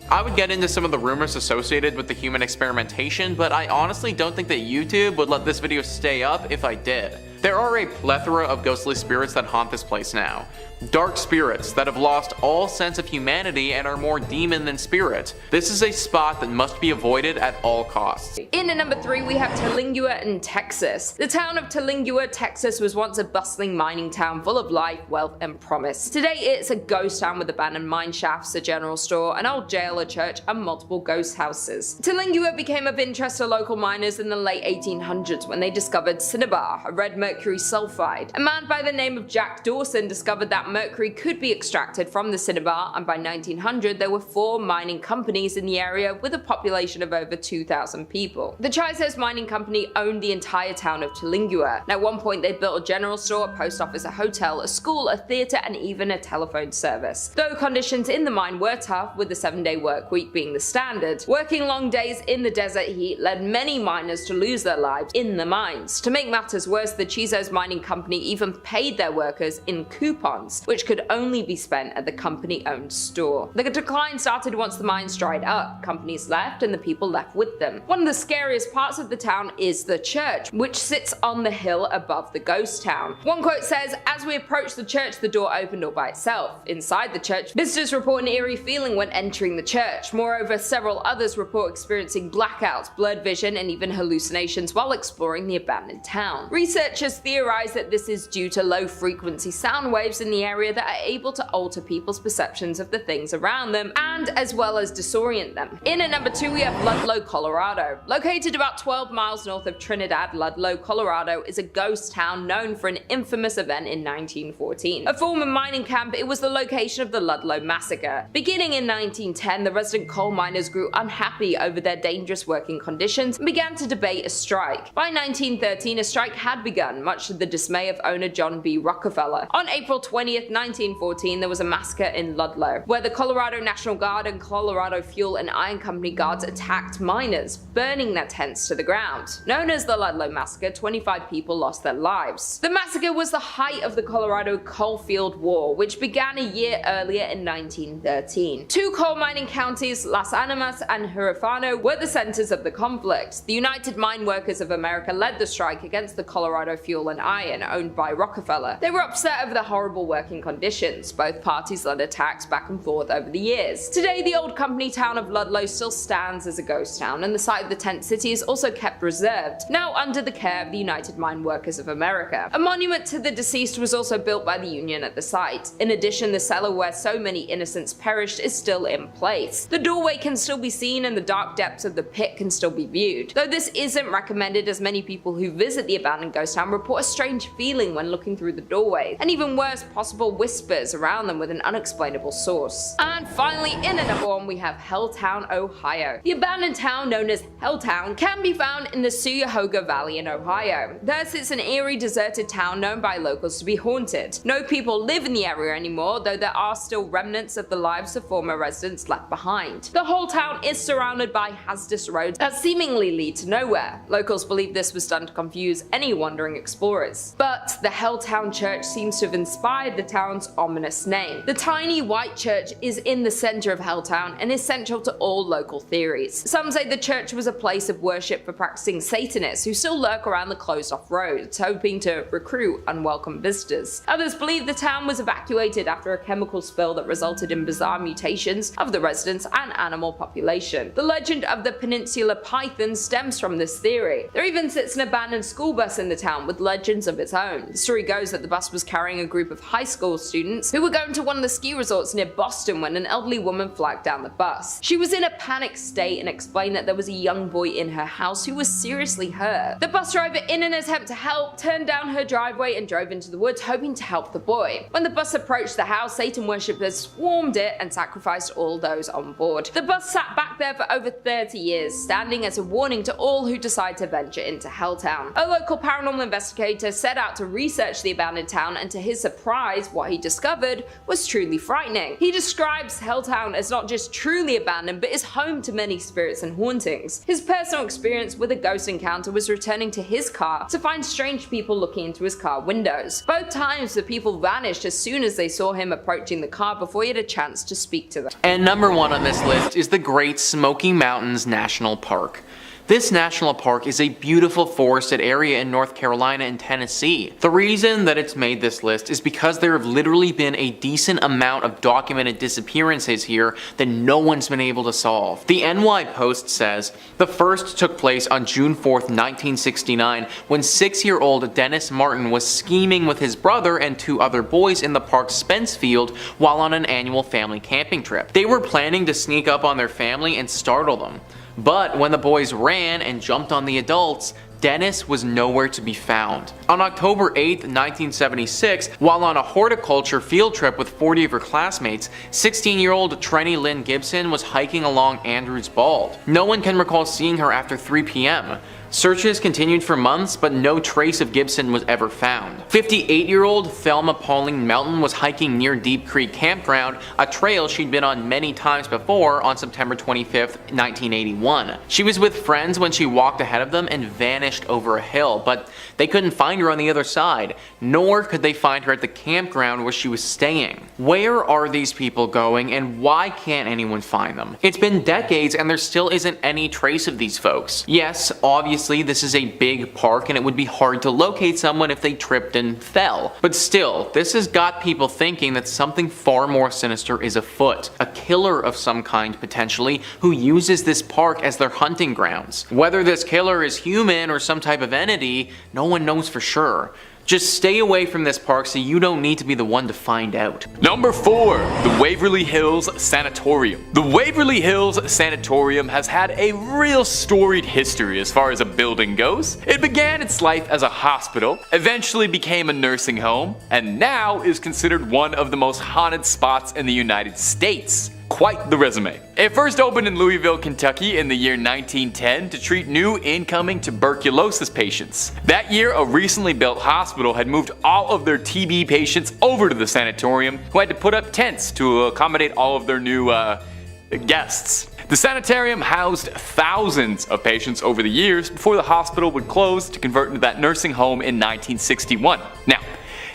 I would get into some of the rumors associated with the human experimentation, but I honestly don't think that YouTube would let this video stay up if I did. There are a plethora of ghostly spirits that haunt this place now. Dark spirits that have lost all sense of humanity and are more demon than spirit. This is a spot that must be avoided at all costs. In at number 3 we have Terlingua in Texas. The town of Terlingua, Texas was once a bustling mining town full of life, wealth and promise. Today it's a ghost town with abandoned mine shafts, a general store, an old jail, a church and multiple ghost houses. Terlingua became of interest to local miners in the late 1800s when they discovered cinnabar, a red mercury sulfide. A man by the name of Jack Dawson discovered that mercury could be extracted from the cinnabar, and by 1900 there were 4 mining companies in the area with a population of over 2,000 people. The Chisos Mining Company owned the entire town of Terlingua, and at one point they built a general store, a post office, a hotel, a school, a theatre and even a telephone service. Though conditions in the mine were tough, with the 7-day work week being the standard, working long days in the desert heat led many miners to lose their lives in the mines. To make matters worse, the Chisos Mining Company even paid their workers in coupons, which could only be spent at the company-owned store. The decline started once the mines dried up, companies left and the people left with them. One of the scariest parts of the town is the church, which sits on the hill above the ghost town. One quote says, "As we approached the church, the door opened all by itself. Inside the church, visitors report an eerie feeling when entering the church. Moreover, several others report experiencing blackouts, blurred vision and even hallucinations while exploring the abandoned town." Researchers theorize that this is due to low-frequency sound waves in the area that are able to alter people's perceptions of the things around them and as well as disorient them. In at number 2 we have Ludlow, Colorado. Located about 12 miles north of Trinidad, Ludlow, Colorado is a ghost town known for an infamous event in 1914. A former mining camp, it was the location of the Ludlow Massacre. Beginning in 1910, the resident coal miners grew unhappy over their dangerous working conditions and began to debate a strike. By 1913, a strike had begun, much to the dismay of owner John B. Rockefeller. On April 20th, 1914, there was a massacre in Ludlow, where the Colorado National Guard and Colorado Fuel and Iron Company guards attacked miners, burning their tents to the ground. Known as the Ludlow Massacre, 25 people lost their lives. The massacre was the height of the Colorado Coalfield War, which began a year earlier in 1913. 2 coal mining counties, Las Animas and Huerfano, were the centers of the conflict. The United Mine Workers of America led the strike against the Colorado Fuel and Iron, owned by Rockefeller. They were upset over the horrible working conditions. Both parties led attacks back and forth over the years. Today, the old company town of Ludlow still stands as a ghost town, and the site of the tent city is also kept reserved, now under the care of the United Mine Workers of America. A monument to the deceased was also built by the Union at the site. In addition, the cellar where so many innocents perished is still in place. The doorway can still be seen and the dark depths of the pit can still be viewed. Though this isn't recommended, as many people who visit the abandoned ghost town report a strange feeling when looking through the doorway, and even worse, possible whispers around them with an unexplainable source. And finally, in at number 1 we have Helltown, Ohio. The abandoned town known as Helltown can be found in the Cuyahoga Valley in Ohio. There sits an eerie deserted town known by locals to be haunted. No people live in the area anymore, though there are still remnants of the lives of former residents left behind. The whole town is surrounded by hazardous roads that seemingly lead to nowhere. Locals believe this was done to confuse any wandering explorers. But the Helltown Church seems to have inspired the town's ominous name. The tiny white church is in the center of Helltown and is central to all local theories. Some say the church was a place of worship for practicing Satanists who still lurk around the closed-off roads, hoping to recruit unwelcome visitors. Others believe the town was evacuated after a chemical spill that resulted in bizarre mutations of the residents and animal population. The legend of the Peninsula Python stems from this theory. There even sits an abandoned school bus in the town with with legends of its own. The story goes that the bus was carrying a group of high school students who were going to one of the ski resorts near Boston when an elderly woman flagged down the bus. She was in a panicked state and explained that there was a young boy in her house who was seriously hurt. The bus driver, in an attempt to help, turned down her driveway and drove into the woods hoping to help the boy. When the bus approached the house, Satan worshippers swarmed it and sacrificed all those on board. The bus sat back there for over 30 years, standing as a warning to all who decide to venture into Helltown. A local paranormal investigator set out to research the abandoned town, and to his surprise, what he discovered was truly frightening. He describes Helltown as not just truly abandoned, but is home to many spirits and hauntings. His personal experience with a ghost encounter was returning to his car to find strange people looking into his car windows. Both times the people vanished as soon as they saw him approaching the car before he had a chance to speak to them. And number 1 on this list is the Great Smoky Mountains National Park. This national park is a beautiful forested area in North Carolina and Tennessee. The reason that it's made this list is because there have literally been a decent amount of documented disappearances here that no one's been able to solve. The NY Post says the first took place on June 4th, 1969, when 6-year-old Dennis Martin was scheming with his brother and 2 other boys in the park's Spence Field while on an annual family camping trip. They were planning to sneak up on their family and startle them. But when the boys ran and jumped on the adults, Dennis was nowhere to be found. On October 8, 1976, while on a horticulture field trip with 40 of her classmates, 16-year-old Trenny Lynn Gibson was hiking along Andrews Bald. No one can recall seeing her after 3 p.m. Searches continued for months, but no trace of Gibson was ever found. 58-year-old Thelma Pauline Melton was hiking near Deep Creek Campground, a trail she'd been on many times before, on September 25, 1981. She was with friends when she walked ahead of them and vanished over a hill, but they couldn't find her on the other side, nor could they find her at the campground where she was staying. Where are these people going, and why can't anyone find them? It's been decades and there still isn't any trace of these folks. Yes, obviously this is a big park and it would be hard to locate someone if they tripped and fell. But still, this has got people thinking that something far more sinister is afoot. A killer of some kind, potentially, who uses this park as their hunting grounds. Whether this killer is human or some type of entity, no one knows for sure. Just stay away from this park so you don't need to be the one to find out. Number 4. The Waverly Hills Sanatorium. The Waverly Hills Sanatorium has had a real storied history as far as a building goes. It began its life as a hospital, eventually became a nursing home, and now is considered one of the most haunted spots in the United States. Quite the resume. It first opened in Louisville, Kentucky in the year 1910 to treat new incoming tuberculosis patients. That year, a recently built hospital had moved all of their TB patients over to the sanatorium, who had to put up tents to accommodate all of their new guests. The sanitarium housed thousands of patients over the years before the hospital would close to convert into that nursing home in 1961. Now,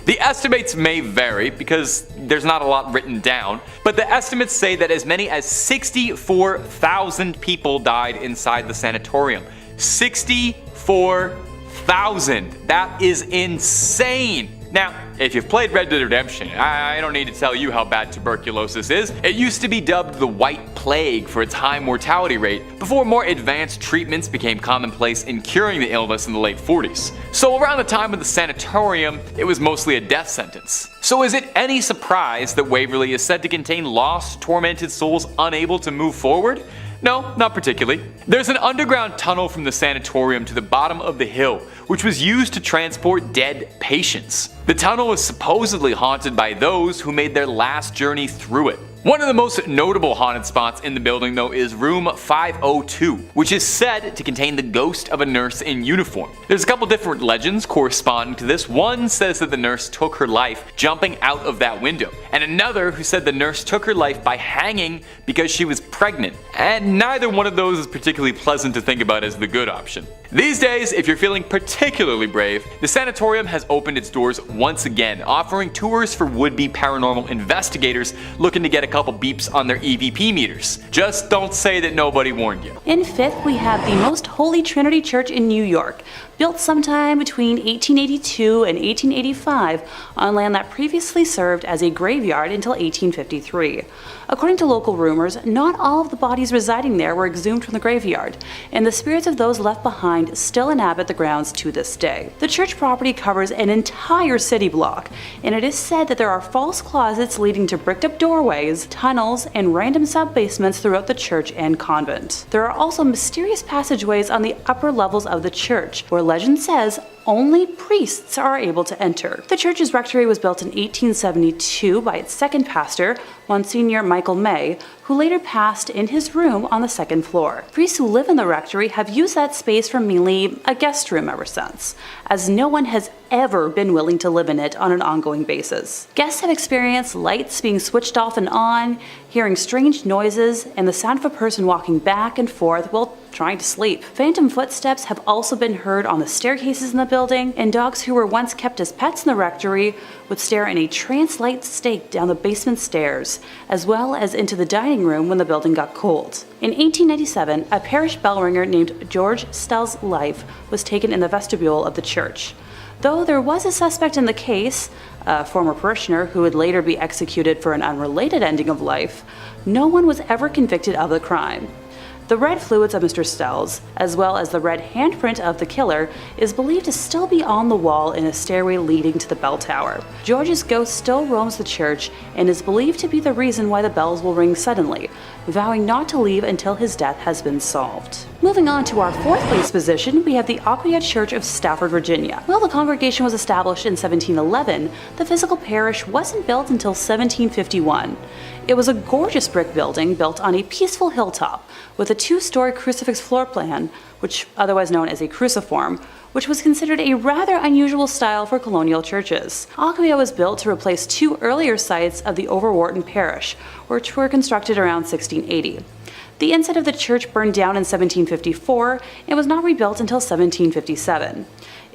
the estimates may vary because there's not a lot written down, but the estimates say that as many as 64,000 people died inside the sanatorium. 64,000! That is insane! Now, if you've played Red Dead Redemption, I don't need to tell you how bad tuberculosis is. It used to be dubbed the White Plague for its high mortality rate, before more advanced treatments became commonplace in curing the illness in the late 40s. So around the time of the sanatorium, it was mostly a death sentence. So is it any surprise that Waverly is said to contain lost, tormented souls unable to move forward? No, not particularly. There's an underground tunnel from the sanatorium to the bottom of the hill, which was used to transport dead patients. The tunnel is supposedly haunted by those who made their last journey through it. One of the most notable haunted spots in the building, though, is room 502, which is said to contain the ghost of a nurse in uniform. There's a couple different legends corresponding to this. One says that the nurse took her life jumping out of that window, and another who said the nurse took her life by hanging because she was pregnant. And neither one of those is particularly pleasant to think about as the good option. These days, if you're feeling particularly brave, the sanatorium has opened its doors once again, offering tours for would-be paranormal investigators looking to get a couple beeps on their EVP meters. Just don't say that nobody warned you. In 5th, we have the most Holy Trinity Church in New York. built sometime between 1882 and 1885 on land that previously served as a graveyard until 1853. According to local rumors, not all of the bodies residing there were exhumed from the graveyard, and the spirits of those left behind still inhabit the grounds to this day. The church property covers an entire city block, and it is said that there are false closets leading to bricked up doorways, tunnels, and random sub-basements throughout the church and convent. There are also mysterious passageways on the upper levels of the church, where legend says only priests are able to enter. The church's rectory was built in 1872 by its second pastor, Monsignor Michael May, who later passed in his room on the second floor. Priests who live in the rectory have used that space for mainly a guest room ever since, as no one has ever been willing to live in it on an ongoing basis. Guests have experienced lights being switched off and on, hearing strange noises, and the sound of a person walking back and forth while trying to sleep. Phantom footsteps have also been heard on the staircases in the building, and dogs who were once kept as pets in the rectory would stare in a trance-like state down the basement stairs, as well as into the dining room when the building got cold. In 1897, a parish bell ringer named George Stell's life was taken in the vestibule of the church. Though there was a suspect in the case, a former parishioner who would later be executed for an unrelated ending of life, no one was ever convicted of the crime. The red fluids of Mr. Stell's, as well as the red handprint of the killer, is believed to still be on the wall in a stairway leading to the bell tower. George's ghost still roams the church and is believed to be the reason why the bells will ring suddenly, vowing not to leave until his death has been solved. Moving on to our fourth place position, we have the Aquia Church of Stafford, Virginia. While the congregation was established in 1711, the physical parish wasn't built until 1751. It was a gorgeous brick building built on a peaceful hilltop with a two-story crucifix floor plan, which otherwise known as a cruciform, which was considered a rather unusual style for colonial churches. Aquia was built to replace two earlier sites of the Overwharton parish, which were constructed around 1680. The inside of the church burned down in 1754 and was not rebuilt until 1757.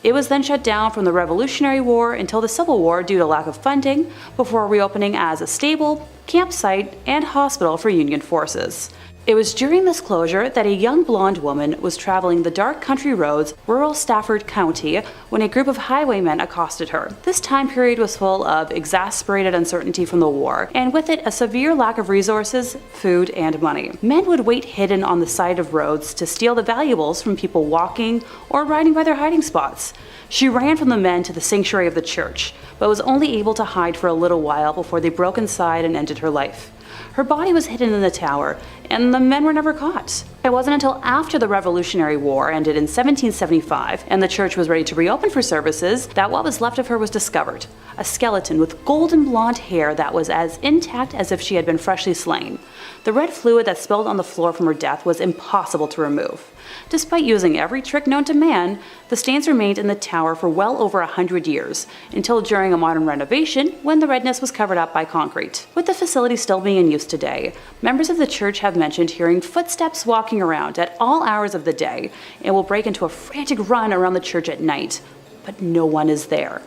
It was then shut down from the Revolutionary War until the Civil War due to lack of funding, before reopening as a stable, campsite, and hospital for Union forces. It was during this closure that a young blonde woman was traveling the dark country roads, rural Stafford County, when a group of highwaymen accosted her. This time period was full of exasperated uncertainty from the war, and with it a severe lack of resources, food, and money. Men would wait hidden on the side of roads to steal the valuables from people walking or riding by their hiding spots. She ran from the men to the sanctuary of the church, but was only able to hide for a little while before they broke inside and ended her life. Her body was hidden in the tower, and the men were never caught. It wasn't until after the Revolutionary War ended in 1775 and the church was ready to reopen for services that what was left of her was discovered, a skeleton with golden blonde hair that was as intact as if she had been freshly slain. The red fluid that spilled on the floor from her death was impossible to remove. Despite using every trick known to man, the stains remained in the tower for well over 100 years, until during a modern renovation when the redness was covered up by concrete. With the facility still being in use today, members of the church have mentioned hearing footsteps walking around at all hours of the day and will break into a frantic run around the church at night, but no one is there.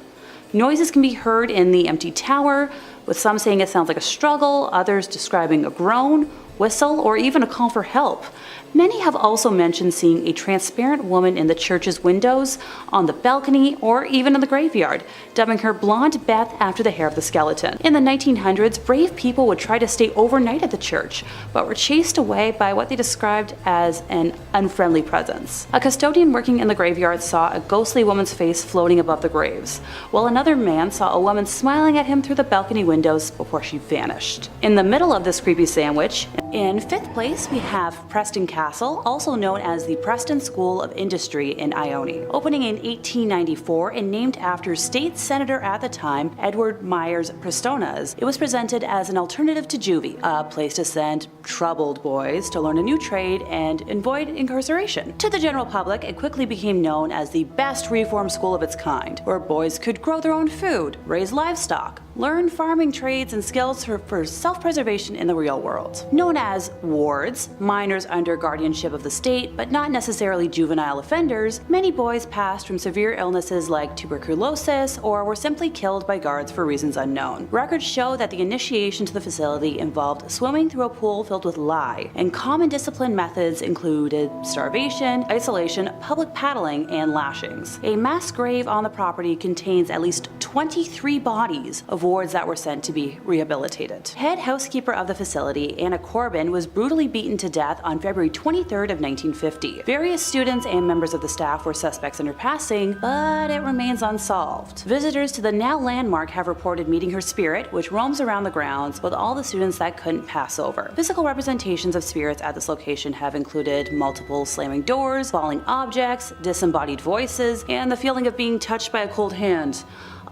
Noises can be heard in the empty tower, with some saying it sounds like a struggle, others describing a groan, whistle, or even a call for help. Many have also mentioned seeing a transparent woman in the church's windows, on the balcony, or even in the graveyard, dubbing her Blonde Beth after the hair of the skeleton. In the 1900s, brave people would try to stay overnight at the church, but were chased away by what they described as an unfriendly presence. A custodian working in the graveyard saw a ghostly woman's face floating above the graves, while another man saw a woman smiling at him through the balcony windows before she vanished. In the middle of this creepy sandwich, in fifth place, we have Preston Castle, also known as the Preston School of Industry in Ione. Opening in 1894 and named after state senator at the time, Edward Myers Prestonas, it was presented as an alternative to juvie, a place to send troubled boys to learn a new trade and avoid incarceration. To the general public, it quickly became known as the best reform school of its kind, where boys could grow their own food, raise livestock, learn farming trades and skills for self-preservation in the real world. Known as wards, minors under guardianship of the state, but not necessarily juvenile offenders, many boys passed from severe illnesses like tuberculosis or were simply killed by guards for reasons unknown. Records show that the initiation to the facility involved swimming through a pool filled with lye, and common discipline methods included starvation, isolation, public paddling, and lashings. A mass grave on the property contains at least 23 bodies of wards that were sent to be rehabilitated. Head housekeeper of the facility, Anna Corbin, was brutally beaten to death on February 23rd of 1950. Various students and members of the staff were suspects in her passing, but it remains unsolved. Visitors to the now landmark have reported meeting her spirit, which roams around the grounds with all the students that couldn't pass over. Physical representations of spirits at this location have included multiple slamming doors, falling objects, disembodied voices, and the feeling of being touched by a cold hand.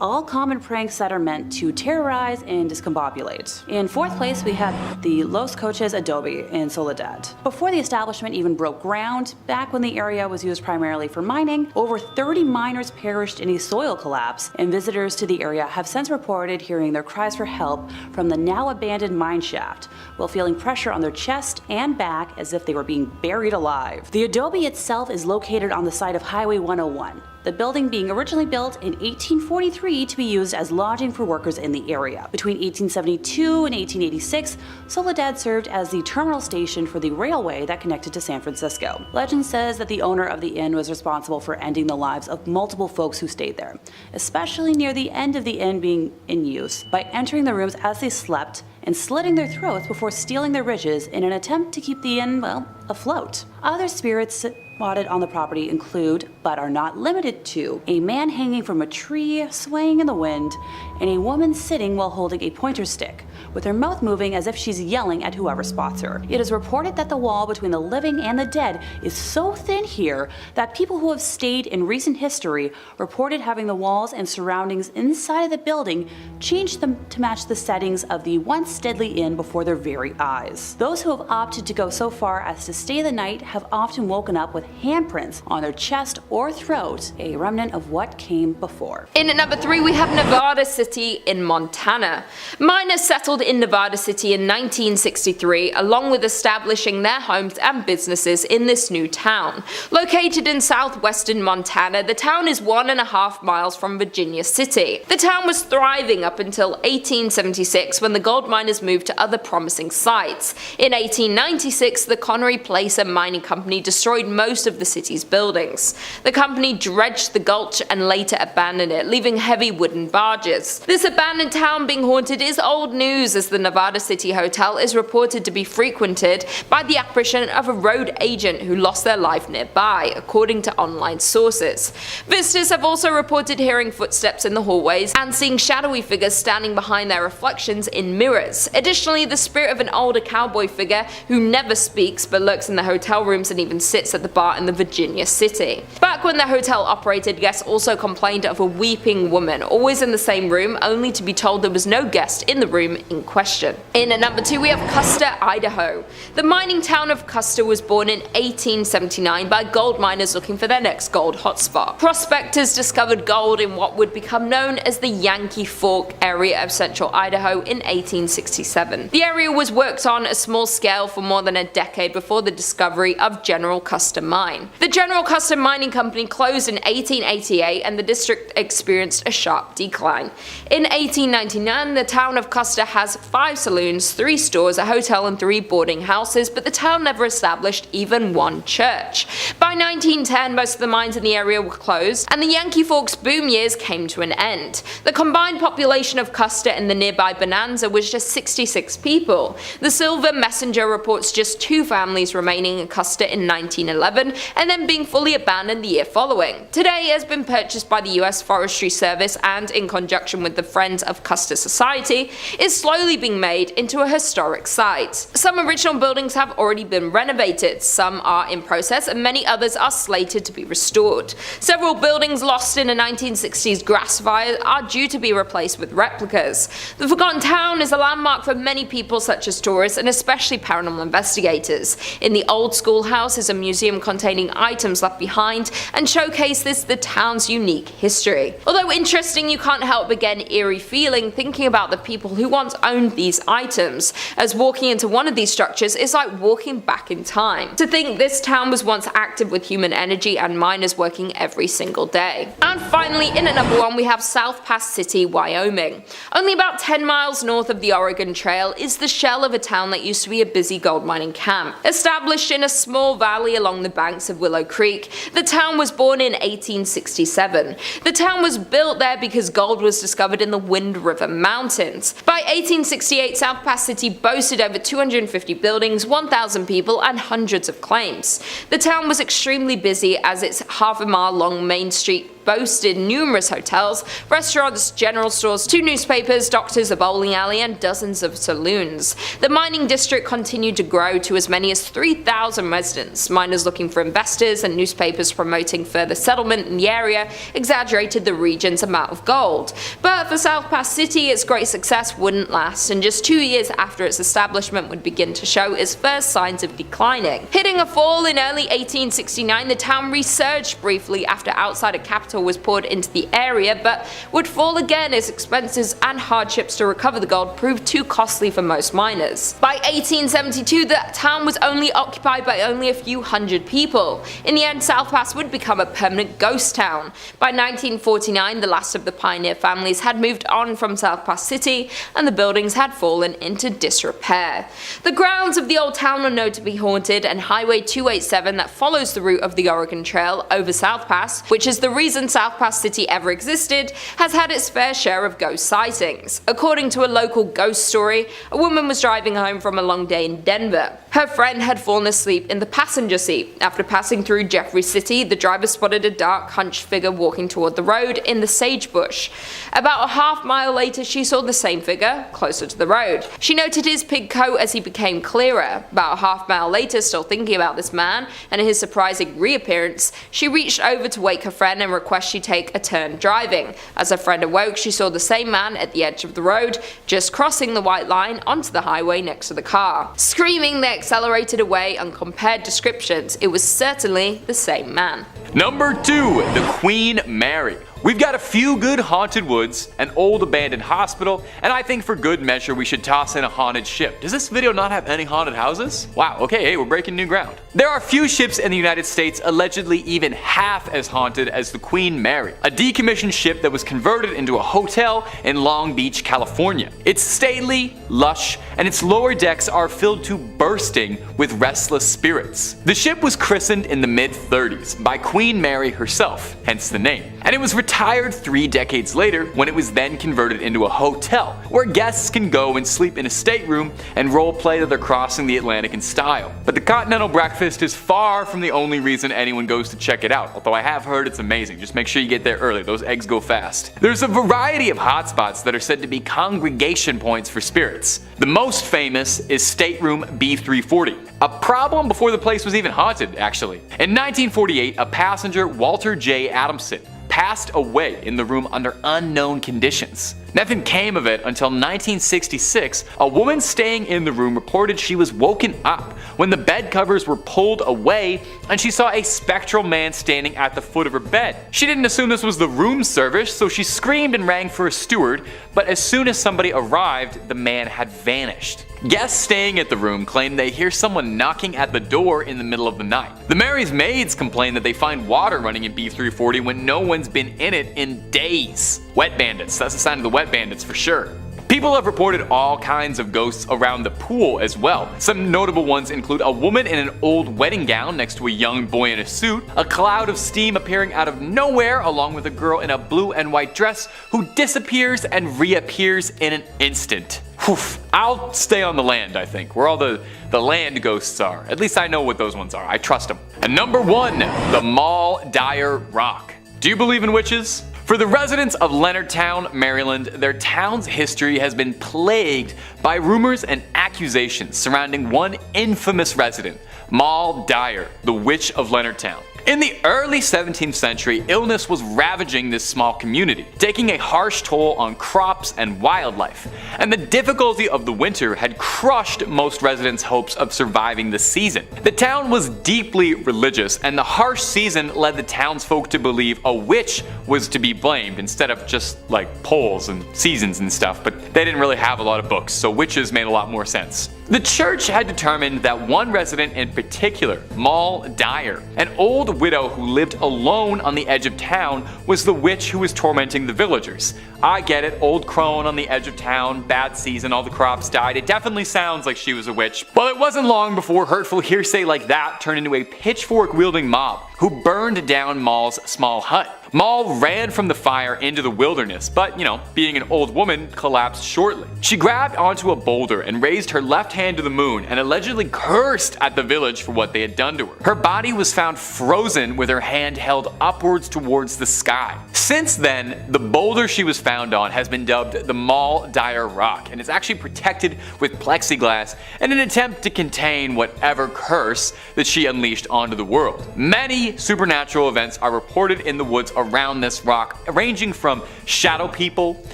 All common pranks that are meant to terrorize and discombobulate. In fourth place, we have the Los Coaches Adobe in Soledad. Before the establishment even broke ground, back when the area was used primarily for mining, over 30 miners perished in a soil collapse, and visitors to the area have since reported hearing their cries for help from the now abandoned mine shaft, while feeling pressure on their chest and back as if they were being buried alive. The adobe itself is located on the site of Highway 101. The building being originally built in 1843 to be used as lodging for workers in the area. Between 1872 and 1886, Soledad served as the terminal station for the railway that connected to San Francisco. Legend says that the owner of the inn was responsible for ending the lives of multiple folks who stayed there, especially near the end of the inn being in use, by entering the rooms as they slept and slitting their throats before stealing their riches in an attempt to keep the inn, well, afloat. Other spirits spotted on the property include, but are not limited to, a man hanging from a tree, swaying in the wind, and a woman sitting while holding a pointer stick, with her mouth moving as if she's yelling at whoever spots her. It is reported that the wall between the living and the dead is so thin here that people who have stayed in recent history reported having the walls and surroundings inside of the building changed them to match the settings of the once deadly inn before their very eyes. Those who have opted to go so far as to stay the night have often woken up with handprints on their chest or throat, a remnant of what came before. In at number 3, we have Nevada City in Montana. Miners settled in Nevada City in 1963, along with establishing their homes and businesses in this new town. Located in southwestern Montana, the town is 1.5 miles from Virginia City. The town was thriving up until 1876, when the gold miners moved to other promising sites. In 1896, the Connery Placer Mining Company destroyed most of the city's buildings. The company dredged the gulch and later abandoned it, leaving heavy wooden barges. This abandoned town being haunted is old news, as the Nevada City Hotel is reported to be frequented by the apparition of a road agent who lost their life nearby, according to online sources. Visitors have also reported hearing footsteps in the hallways and seeing shadowy figures standing behind their reflections in mirrors. Additionally, the spirit of an older cowboy figure who never speaks but lurks in the hotel rooms and even sits at the bar in the Virginia City. Back when the hotel operated, guests also complained of a weeping woman, always in the same room, only to be told there was no guest in the room in question. In at number 2, we have Custer, Idaho. The mining town of Custer was born in 1879 by gold miners looking for their next gold hotspot. Prospectors discovered gold in what would become known as the Yankee Fork area of central Idaho in 1867. The area was worked on a small scale for more than a decade before the discovery of General Custer Mine. The General Custer Mining Company closed in 1888 and the district experienced a sharp decline. In 1899, the town of Custer has 5 saloons, 3 stores, a hotel and 3 boarding houses, but the town never established even one church. By 1910, most of the mines in the area were closed and the Yankee Forks boom years came to an end. The combined population of Custer and the nearby Bonanza was just 66 people. The Silver Messenger reports just 2 families remaining in Custer in 1911 and then being fully abandoned the year following. Today it has been purchased by the US Forestry Service and, in conjunction with the Friends of Custer Society, is slowly being made into a historic site. Some original buildings have already been renovated, some are in process, and many others are slated to be restored. Several buildings lost in a 1960s grass fire are due to be replaced with replicas. The Forgotten Town is a landmark for many people such as tourists and especially paranormal investigators. In the old schoolhouse is a museum containing items left behind and showcases the town's unique history. Although interesting, you can't help but get an eerie feeling thinking about the people who once owned these items, as walking into one of these structures is like walking back in time. To think this town was once active with human energy and miners working every single day. And finally, in at number 1 we have South Pass City, Wyoming. Only about 10 miles north of the Oregon Trail is the shell of a town that used to be a busy gold mining camp. Established in a small valley along the banks of Willow Creek, the town was born in 1867. The town was built there because gold was discovered in the Wind River Mountains. By 1868, South Pass City boasted over 250 buildings, 1,000 people, and hundreds of claims. The town was extremely busy as its half-a-mile-long main street boasted numerous hotels, restaurants, general stores, 2 newspapers, doctors, a bowling alley, and dozens of saloons. The mining district continued to grow to as many as 3,000 residents. Miners looking for investors and newspapers promoting further settlement in the area exaggerated the region's amount of gold. But for South Pass City, its great success wouldn't last, and just 2 years after its establishment would begin to show its first signs of declining. Hitting a fall in early 1869, the town resurged briefly after outsider capital was poured into the area, but would fall again as expenses and hardships to recover the gold proved too costly for most miners. By 1872, the town was only occupied by only a few hundred people. In the end, South Pass would become a permanent ghost town. By 1949, the last of the pioneer families had moved on from South Pass City, and the buildings had fallen into disrepair. The grounds of the old town are known to be haunted, and Highway 287 that follows the route of the Oregon Trail over South Pass, which is the reason South Pass City ever existed, has had its fair share of ghost sightings. According to a local ghost story, a woman was driving home from a long day in Denver. Her friend had fallen asleep in the passenger seat. After passing through Jeffrey City, the driver spotted a dark, hunched figure walking toward the road in the sagebrush. About a half-mile later, she saw the same figure closer to the road. She noted his pig coat as he became clearer. About a half-mile later, still thinking about this man and his surprising reappearance, she reached over to wake her friend and request she take a turn driving. As her friend awoke, she saw the same man at the edge of the road, just crossing the white line onto the highway next to the car. Screaming, they accelerated away and compared descriptions. It was certainly the same man. Number 2, the Queen Mary. We've got a few good haunted woods, an old abandoned hospital, and I think for good measure we should toss in a haunted ship. Does this video not have any haunted houses? Wow, okay, hey, we're breaking new ground. There are few ships in the United States allegedly even half as haunted as the Queen Mary, a decommissioned ship that was converted into a hotel in Long Beach, California. It's stately, lush, and its lower decks are filled to bursting with restless spirits. The ship was christened in the mid-30s by Queen Mary herself, hence the name, and it was retired 3 decades later when it was then converted into a hotel, where guests can go and sleep in a stateroom and roleplay that they're crossing the Atlantic in style. But the continental breakfast is far from the only reason anyone goes to check it out, although I have heard it's amazing. Just make sure you get there early, those eggs go fast. There's a variety of hotspots that are said to be congregation points for spirits. The most famous is Stateroom B340, a problem before the place was even haunted, actually. In 1948, a passenger, Walter J. Adamson, passed away in the room under unknown conditions. Nothing came of it until 1966. A woman staying in the room reported she was woken up when the bed covers were pulled away and she saw a spectral man standing at the foot of her bed. She didn't assume this was the room service, so she screamed and rang for a steward, but as soon as somebody arrived, the man had vanished. Guests staying at the room claim they hear someone knocking at the door in the middle of the night. The Mary's maids complain that they find water running in B340 when no one's been in it in days. Wet bandits, that's the sign of the wet bandits for sure. People have reported all kinds of ghosts around the pool as well. Some notable ones include a woman in an old wedding gown next to a young boy in a suit, a cloud of steam appearing out of nowhere along with a girl in a blue and white dress who disappears and reappears in an instant. Whew. I'll stay on the land, I think, where all the land ghosts are. At least I know what those ones are. I trust them. And number 1, the Moll Dyer Rock. Do you believe in witches? For the residents of Leonardtown, Maryland, their town's history has been plagued by rumors and accusations surrounding one infamous resident, Moll Dyer, the Witch of Leonardtown. In the early 17th century, illness was ravaging this small community, taking a harsh toll on crops and wildlife, and the difficulty of the winter had crushed most residents' hopes of surviving the season. The town was deeply religious, and the harsh season led the townsfolk to believe a witch was to be blamed instead of just like poles and seasons and stuff, but they didn't really have a lot of books, so witches made a lot more sense. The church had determined that one resident in particular, Moll Dyer, an old widow who lived alone on the edge of town, was the witch who was tormenting the villagers. I get it, old crone on the edge of town, bad season, all the crops died. It definitely sounds like she was a witch. Well, it wasn't long before hurtful hearsay like that turned into a pitchfork-wielding mob who burned down Moll's small hut. Moll ran from the fire into the wilderness, but, being an old woman, collapsed shortly. She grabbed onto a boulder and raised her left hand to the moon and allegedly cursed at the village for what they had done to her. Her body was found frozen with her hand held upwards towards the sky. Since then, the boulder she was found on has been dubbed the Moll Dyer Rock, and is actually protected with plexiglass in an attempt to contain whatever curse that she unleashed onto the world. Many supernatural events are reported in the woods around this rock, ranging from shadow people,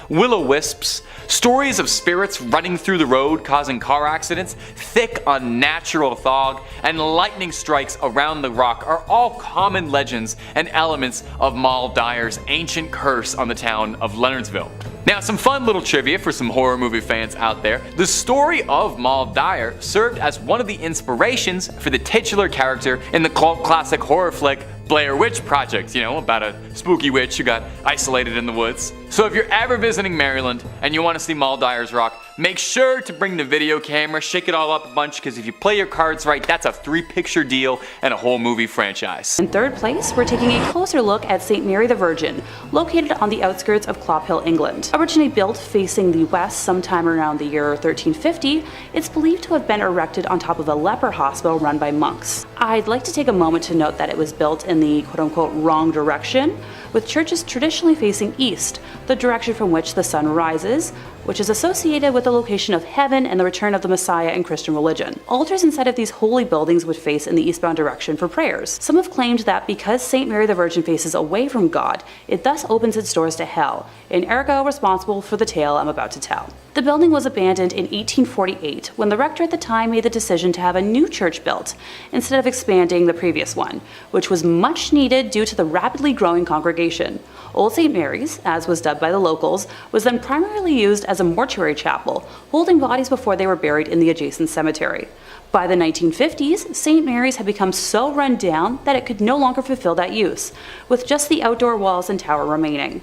will-o-wisps, stories of spirits running through the road causing car accidents, thick unnatural fog, and lightning strikes around the rock are all common legends and elements of Moll Dyer's ancient curse on the town of Leonardsville. Now, some fun little trivia for some horror movie fans out there. The story of Moll Dyer served as one of the inspirations for the titular character in the cult classic horror flick Blair Witch Project, about a spooky witch who got isolated in the woods. So if you're ever visiting Maryland and you want to see Moll Dyer's Rock, make sure to bring the video camera, shake it all up a bunch, because if you play your cards right, that's a 3-picture deal and a whole movie franchise. In third place, we're taking a closer look at St. Mary the Virgin, located on the outskirts of Clophill, England. Originally built facing the west sometime around the year 1350, it's believed to have been erected on top of a leper hospital run by monks. I'd like to take a moment to note that it was built in the quote-unquote wrong direction, with churches traditionally facing east, the direction from which the sun rises, which is associated with the location of heaven and the return of the Messiah in Christian religion. Altars inside of these holy buildings would face in the eastbound direction for prayers. Some have claimed that because St. Mary the Virgin faces away from God, it thus opens its doors to hell, and ergo responsible for the tale I'm about to tell. The building was abandoned in 1848 when the rector at the time made the decision to have a new church built instead of expanding the previous one, which was much needed due to the rapidly growing congregation. Old St. Mary's, as was dubbed by the locals, was then primarily used as a mortuary chapel, holding bodies before they were buried in the adjacent cemetery. By the 1950s, St. Mary's had become so run down that it could no longer fulfill that use, with just the outdoor walls and tower remaining.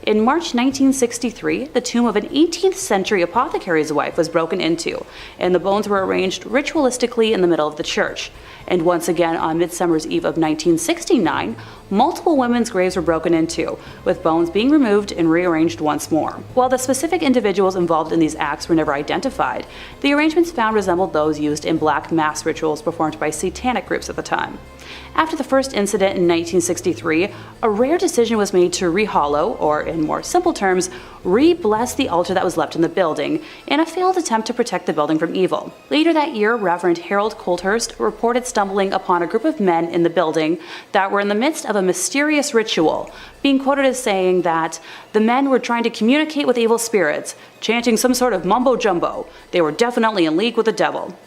In March 1963, the tomb of an 18th century apothecary's wife was broken into, and the bones were arranged ritualistically in the middle of the church. And once again on Midsummer's Eve of 1969, multiple women's graves were broken into, with bones being removed and rearranged once more. While the specific individuals involved in these acts were never identified, the arrangements found resembled those used in black mass rituals performed by satanic groups at the time. After the first incident in 1963, a rare decision was made to rehollow, or in more simple terms, re-bless the altar that was left in the building, in a failed attempt to protect the building from evil. Later that year, Reverend Harold Colthurst reported stumbling upon a group of men in the building that were in the midst of a mysterious ritual, being quoted as saying that the men were trying to communicate with evil spirits, chanting some sort of mumbo-jumbo. They were definitely in league with the devil.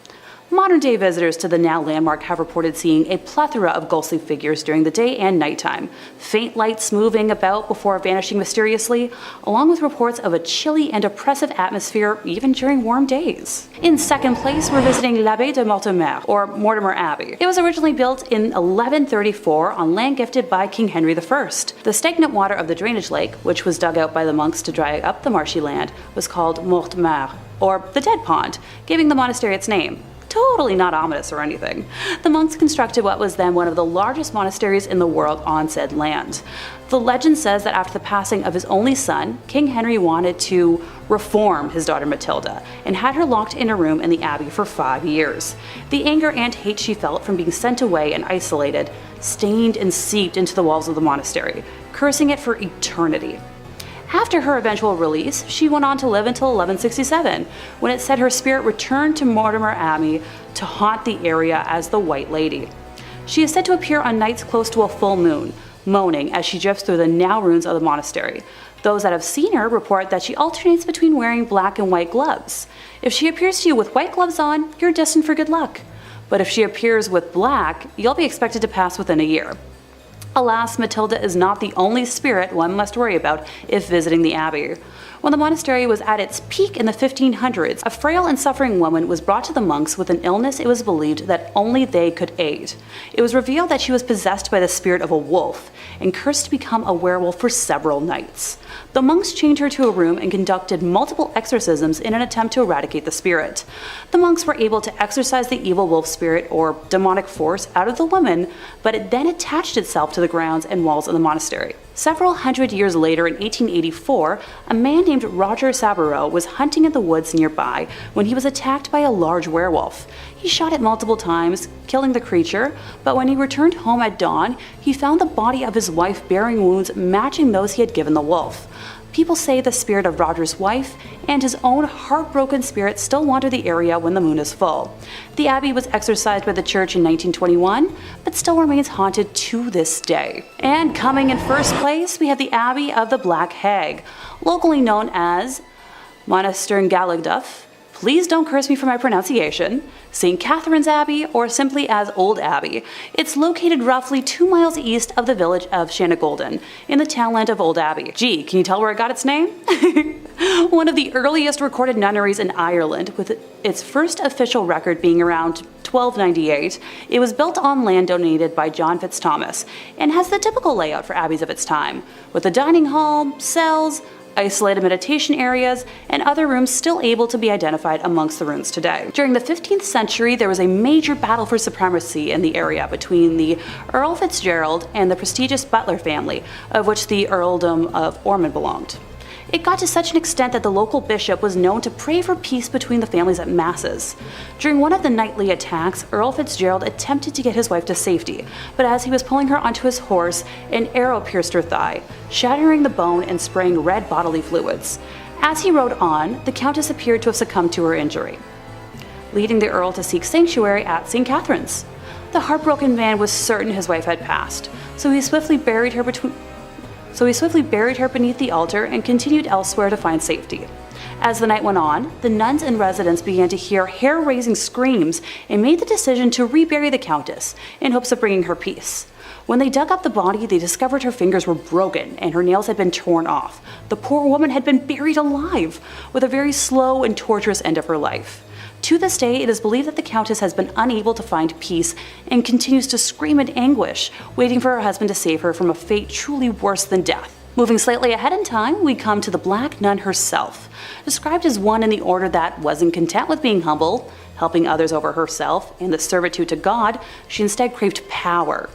Modern-day visitors to the now landmark have reported seeing a plethora of ghostly figures during the day and nighttime, faint lights moving about before vanishing mysteriously, along with reports of a chilly and oppressive atmosphere even during warm days. In second place, we're visiting l'Abbaye de Mortimer, or Mortimer Abbey. It was originally built in 1134 on land gifted by King Henry I. The stagnant water of the drainage lake, which was dug out by the monks to dry up the marshy land, was called Mortimer, or the Dead Pond, giving the monastery its name. Totally not ominous or anything. The monks constructed what was then one of the largest monasteries in the world on said land. The legend says that after the passing of his only son, King Henry wanted to reform his daughter Matilda and had her locked in a room in the abbey for 5 years. The anger and hate she felt from being sent away and isolated stained and seeped into the walls of the monastery, cursing it for eternity. After her eventual release, she went on to live until 1167, when it said her spirit returned to Mortimer Abbey to haunt the area as the White Lady. She is said to appear on nights close to a full moon, moaning as she drifts through the now ruins of the monastery. Those that have seen her report that she alternates between wearing black and white gloves. If she appears to you with white gloves on, you're destined for good luck. But if she appears with black, you'll be expected to pass within a year. Alas, Matilda is not the only spirit one must worry about if visiting the abbey. When the monastery was at its peak in the 1500s, a frail and suffering woman was brought to the monks with an illness it was believed that only they could aid. It was revealed that she was possessed by the spirit of a wolf and cursed to become a werewolf for several nights. The monks chained her to a room and conducted multiple exorcisms in an attempt to eradicate the spirit. The monks were able to exorcise the evil wolf spirit or demonic force out of the woman, but it then attached itself to the grounds and walls of the monastery. Several hundred years later, in 1884, a man named Roger Saboureau was hunting in the woods nearby when he was attacked by a large werewolf. He shot it multiple times, killing the creature, but when he returned home at dawn, he found the body of his wife bearing wounds matching those he had given the wolf. People say the spirit of Roger's wife and his own heartbroken spirit still wander the area when the moon is full. The abbey was exorcised by the church in 1921, but still remains haunted to this day. And coming in first place, we have the Abbey of the Black Hag, locally known as Monasterngalagduff. Please don't curse me for my pronunciation. St. Catherine's Abbey, or simply as Old Abbey. It's located roughly 2 miles east of the village of Shanagolden, in the townland of Old Abbey. Gee, can you tell where it got its name? One of the earliest recorded nunneries in Ireland, with its first official record being around 1298, it was built on land donated by John Fitzthomas, and has the typical layout for abbeys of its time, with a dining hall, cells, isolated meditation areas, and other rooms still able to be identified amongst the ruins today. During the 15th century, there was a major battle for supremacy in the area between the Earl Fitzgerald and the prestigious Butler family, of which the Earldom of Ormond belonged. It got to such an extent that the local bishop was known to pray for peace between the families at masses. During one of the nightly attacks, Earl Fitzgerald attempted to get his wife to safety, but as he was pulling her onto his horse, an arrow pierced her thigh, shattering the bone and spraying red bodily fluids. As he rode on, the Countess appeared to have succumbed to her injury, leading the Earl to seek sanctuary at St. Catherine's. The heartbroken man was certain his wife had passed, so he swiftly buried her beneath the altar and continued elsewhere to find safety. As the night went on, the nuns and residents began to hear hair-raising screams and made the decision to rebury the Countess in hopes of bringing her peace. When they dug up the body, they discovered her fingers were broken and her nails had been torn off. The poor woman had been buried alive, with a very slow and torturous end of her life. To this day, it is believed that the Countess has been unable to find peace and continues to scream in anguish, waiting for her husband to save her from a fate truly worse than death. Moving slightly ahead in time, we come to the Black Nun herself. Described as one in the order that wasn't content with being humble, helping others over herself, and the servitude to God, she instead craved power.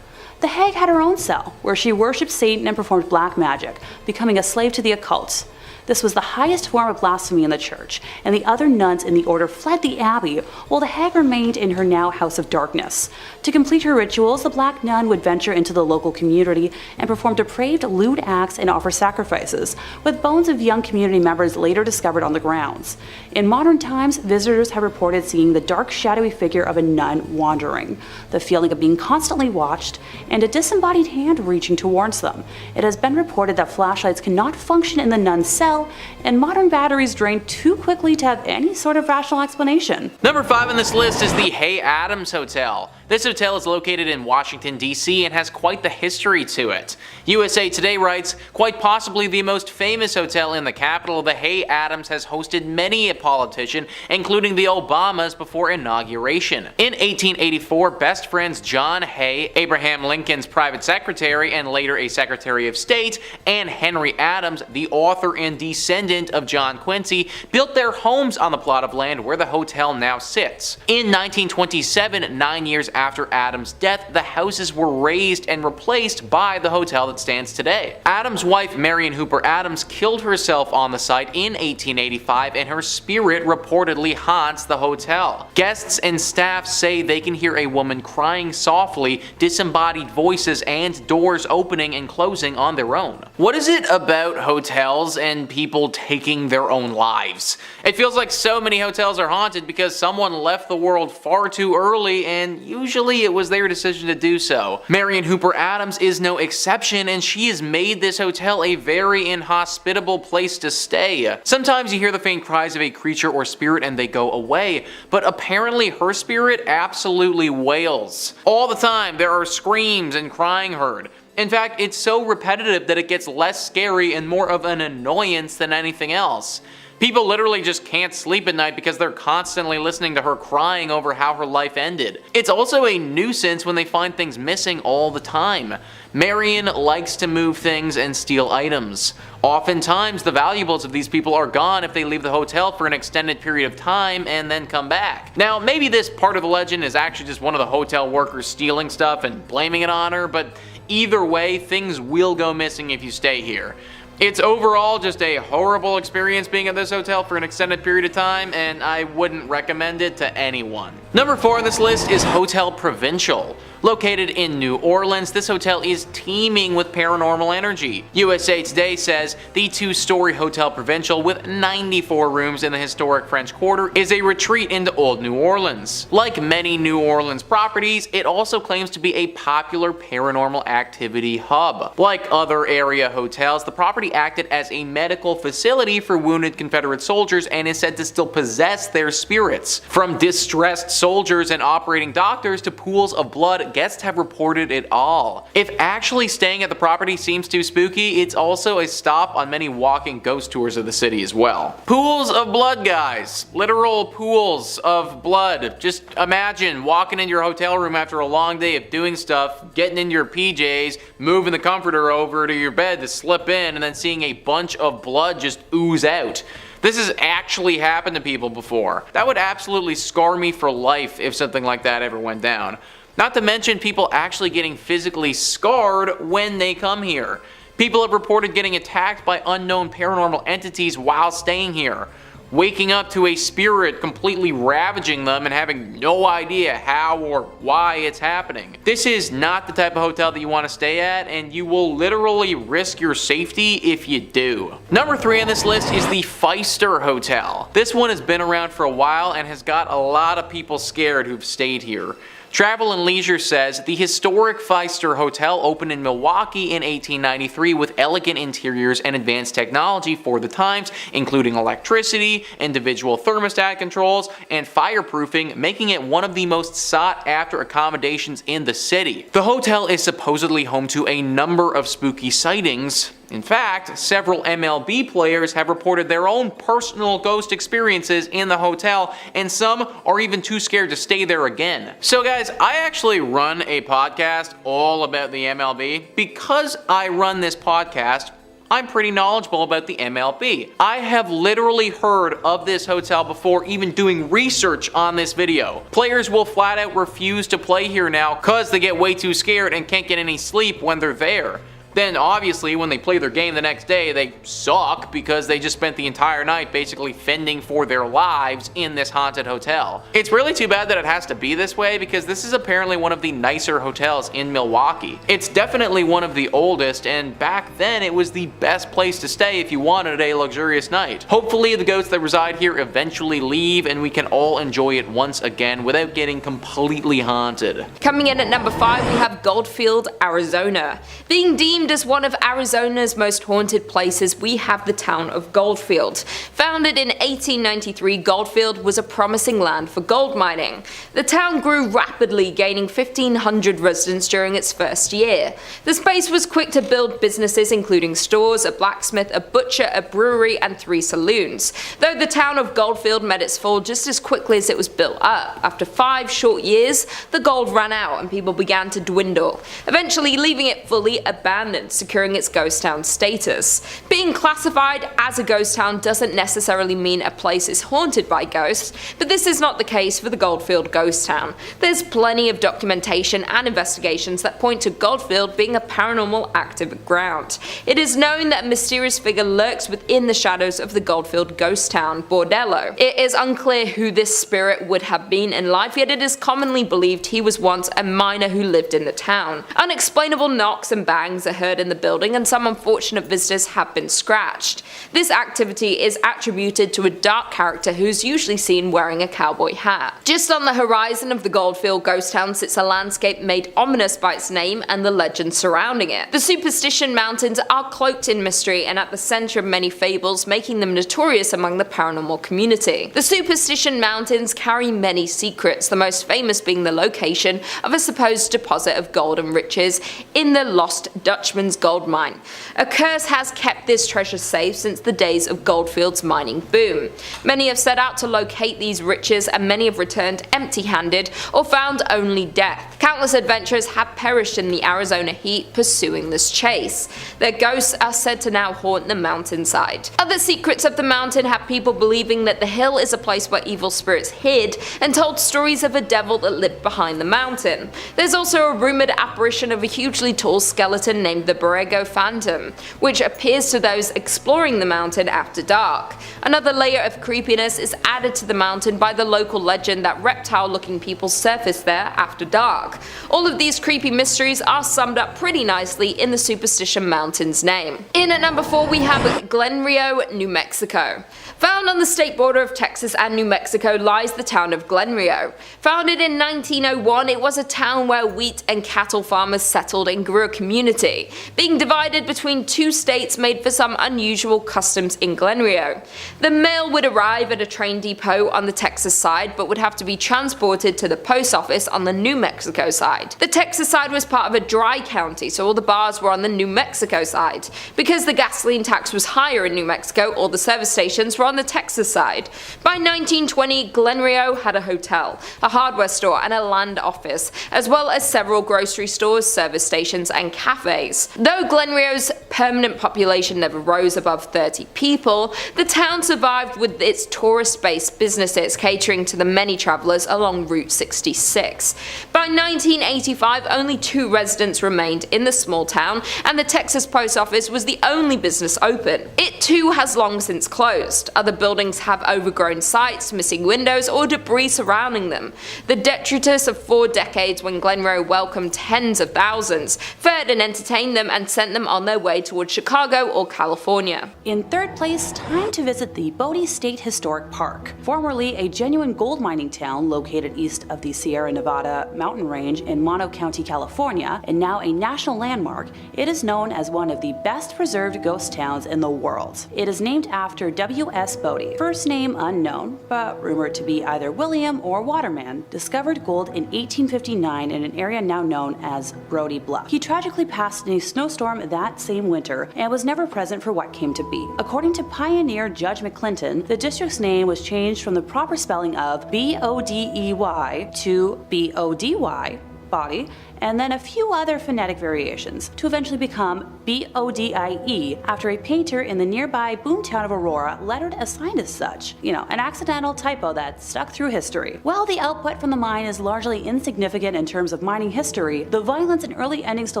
The hag had her own cell, where she worshipped Satan and performed black magic, becoming a slave to the occult. This was the highest form of blasphemy in the church, and the other nuns in the order fled the abbey, while the hag remained in her now house of darkness. To complete her rituals, the Black Nun would venture into the local community and perform depraved, lewd acts and offer sacrifices, with bones of young community members later discovered on the grounds. In modern times, visitors have reported seeing the dark, shadowy figure of a nun wandering, the feeling of being constantly watched, and a disembodied hand reaching towards them. It has been reported that flashlights cannot function in the nun's cell, and modern batteries drain too quickly to have any sort of rational explanation. Number 5 on this list is the Hay Adams Hotel. This hotel is located in Washington, D.C. and has quite the history to it. USA Today writes, quite possibly the most famous hotel in the capital, the Hay Adams has hosted many a politician, including the Obamas before inauguration. In 1884, best friends John Hay, Abraham Lincoln's private secretary and later a Secretary of State, and Henry Adams, the author and descendant of John Quincy, built their homes on the plot of land where the hotel now sits. In 1927, 9 years after Adams' death, the houses were razed and replaced by the hotel that stands today. Adams' wife, Marion Hooper Adams, killed herself on the site in 1885, and her spirit reportedly haunts the hotel. Guests and staff say they can hear a woman crying softly, disembodied voices, and doors opening and closing on their own. What is it about hotels and people taking their own lives. It feels like so many hotels are haunted because someone left the world far too early, and usually it was their decision to do so. Marion Hooper Adams is no exception, and she has made this hotel a very inhospitable place to stay. Sometimes you hear the faint cries of a creature or spirit and they go away, but apparently her spirit absolutely wails. All the time there are screams and crying heard. In fact, it's so repetitive that it gets less scary and more of an annoyance than anything else. People literally just can't sleep at night because they're constantly listening to her crying over how her life ended. It's also a nuisance when they find things missing all the time. Marion likes to move things and steal items. Oftentimes, the valuables of these people are gone if they leave the hotel for an extended period of time and then come back. Now, maybe this part of the legend is actually just one of the hotel workers stealing stuff and blaming it on her, but either way, things will go missing if you stay here. It's overall just a horrible experience being at this hotel for an extended period of time, and I wouldn't recommend it to anyone. Number 4 on this list is Hotel Provincial. Located in New Orleans, this hotel is teeming with paranormal energy. USA Today says the 2-story Hotel Provincial with 94 rooms in the historic French Quarter is a retreat into old New Orleans. Like many New Orleans properties, it also claims to be a popular paranormal activity hub. Like other area hotels, the property acted as a medical facility for wounded Confederate soldiers and is said to still possess their spirits. From distressed soldiers and operating doctors to pools of blood, guests have reported it all. If actually staying at the property seems too spooky, it's also a stop on many walking ghost tours of the city as well. Pools of blood, guys. Literal pools of blood. Just imagine walking in your hotel room after a long day of doing stuff, getting in your PJs, moving the comforter over to your bed to slip in, and then seeing a bunch of blood just ooze out. This has actually happened to people before. That would absolutely scar me for life if something like that ever went down. Not to mention people actually getting physically scarred when they come here. People have reported getting attacked by unknown paranormal entities while staying here, waking up to a spirit completely ravaging them and having no idea how or why it's happening. This is not the type of hotel that you want to stay at, and you will literally risk your safety if you do. Number 3 on this list is the Pfister Hotel. This one has been around for a while and has got a lot of people scared who've stayed here. Travel and Leisure says the historic Pfister Hotel opened in Milwaukee in 1893 with elegant interiors and advanced technology for the times, including electricity, individual thermostat controls, and fireproofing, making it one of the most sought-after accommodations in the city. The hotel is supposedly home to a number of spooky sightings. In fact, several MLB players have reported their own personal ghost experiences in the hotel, and some are even too scared to stay there again. So guys, I actually run a podcast all about the MLB. Because I run this podcast, I'm pretty knowledgeable about the MLB. I have literally heard of this hotel before even doing research on this video. Players will flat out refuse to play here now because they get way too scared and can't get any sleep when they're there. Then obviously when they play their game the next day, they suck because they just spent the entire night basically fending for their lives in this haunted hotel. It's really too bad that it has to be this way because this is apparently one of the nicer hotels in Milwaukee. It's definitely one of the oldest, and back then it was the best place to stay if you wanted a luxurious night. Hopefully the ghosts that reside here eventually leave and we can all enjoy it once again without getting completely haunted. Coming in at number 5, we have Goldfield, Arizona. Being deemed as one of Arizona's most haunted places, we have the town of Goldfield. Founded in 1893, Goldfield was a promising land for gold mining. The town grew rapidly, gaining 1,500 residents during its first year. The space was quick to build businesses including stores, a blacksmith, a butcher, a brewery, and 3 saloons. Though the town of Goldfield met its fall just as quickly as it was built up. After 5 short years, the gold ran out and people began to dwindle, eventually leaving it fully abandoned, securing its ghost town status. Being classified as a ghost town doesn't necessarily mean a place is haunted by ghosts, but this is not the case for the Goldfield ghost town. There's plenty of documentation and investigations that point to Goldfield being a paranormal active ground. It is known that a mysterious figure lurks within the shadows of the Goldfield ghost town, Bordello. It is unclear who this spirit would have been in life, yet it is commonly believed he was once a miner who lived in the town. Unexplainable knocks and bangs are heard in the building, and some unfortunate visitors have been scratched. This activity is attributed to a dark character who's usually seen wearing a cowboy hat. Just on the horizon of the Goldfield ghost town sits a landscape made ominous by its name and the legends surrounding it. The Superstition Mountains are cloaked in mystery and at the center of many fables, making them notorious among the paranormal community. The Superstition Mountains carry many secrets, the most famous being the location of a supposed deposit of gold and riches in the Lost Dutchman's gold mine. A curse has kept this treasure safe since the days of Goldfield's mining boom. Many have set out to locate these riches, and many have returned empty-handed or found only death. Countless adventurers have perished in the Arizona heat pursuing this chase. Their ghosts are said to now haunt the mountainside. Other secrets of the mountain have people believing that the hill is a place where evil spirits hid and told stories of a devil that lived behind the mountain. There's also a rumored apparition of a hugely tall skeleton named the Borrego Phantom, which appears to those exploring the mountain after dark. Another layer of creepiness is added to the mountain by the local legend that reptile-looking people surface there after dark. All of these creepy mysteries are summed up pretty nicely in the Superstition Mountain's name. In at number 4 we have Glen Rio, New Mexico. Found on the state border of Texas and New Mexico lies the town of Glen Rio. Founded in 1901, it was a town where wheat and cattle farmers settled and grew a community. Being divided between two states made for some unusual customs in Glen Rio. The mail would arrive at a train depot on the Texas side, but would have to be transported to the post office on the New Mexico side. The Texas side was part of a dry county, so all the bars were on the New Mexico side. Because the gasoline tax was higher in New Mexico, all the service stations were on the Texas side. By 1920, Glen Rio had a hotel, a hardware store, and a land office, as well as several grocery stores, service stations, and cafes. Though Glen Rio's permanent population never rose above 30 people, the town survived with its tourist-based businesses catering to the many travelers along Route 66. By 1985, only 2 residents remained in the small town, and the Texas Post Office was the only business open. It too has long since closed. Other buildings have overgrown sites, missing windows, or debris surrounding them. The detritus of 4 decades when Glen Rio welcomed tens of thousands, fed and entertained them, and sent them on their way towards Chicago or California. In third place, time to visit the Bodie State Historic Park. Formerly a genuine gold mining town located east of the Sierra Nevada mountain range in Mono County, California, and now a national landmark, it is known as one of the best preserved ghost towns in the world. It is named after W.S. Bodie, first name unknown, but rumored to be either William or Waterman, discovered gold in 1859 in an area now known as Brody Bluff. He tragically passed in a snowstorm that same winter and was never present for what came to be. According to pioneer Judge McClinton, the district's name was changed from the proper spelling of B-O-D-E-Y to B-O-D-Y, Bodie, and then a few other phonetic variations, to eventually become B-O-D-I-E after a painter in the nearby boomtown of Aurora lettered a sign as such. You know, an accidental typo that stuck through history. While the output from the mine is largely insignificant in terms of mining history, the violence and early endings to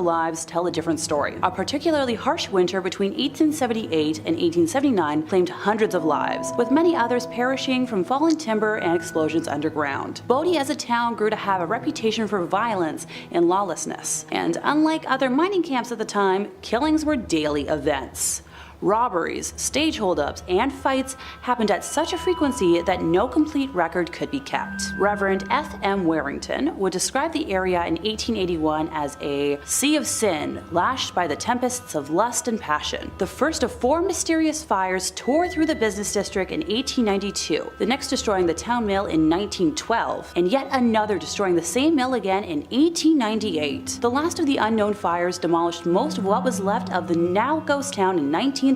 lives tell a different story. A particularly harsh winter between 1878 and 1879 claimed hundreds of lives, with many others perishing from falling timber and explosions underground. Bodie as a town grew to have a reputation for violence and lawlessness, and unlike other mining camps at the time, killings were daily events. Robberies, stage holdups, and fights happened at such a frequency that no complete record could be kept. Reverend F.M. Warrington would describe the area in 1881 as a sea of sin lashed by the tempests of lust and passion. The first of 4 mysterious fires tore through the business district in 1892, the next destroying the town mill in 1912, and yet another destroying the same mill again in 1898. The last of the unknown fires demolished most of what was left of the now ghost town in 1932,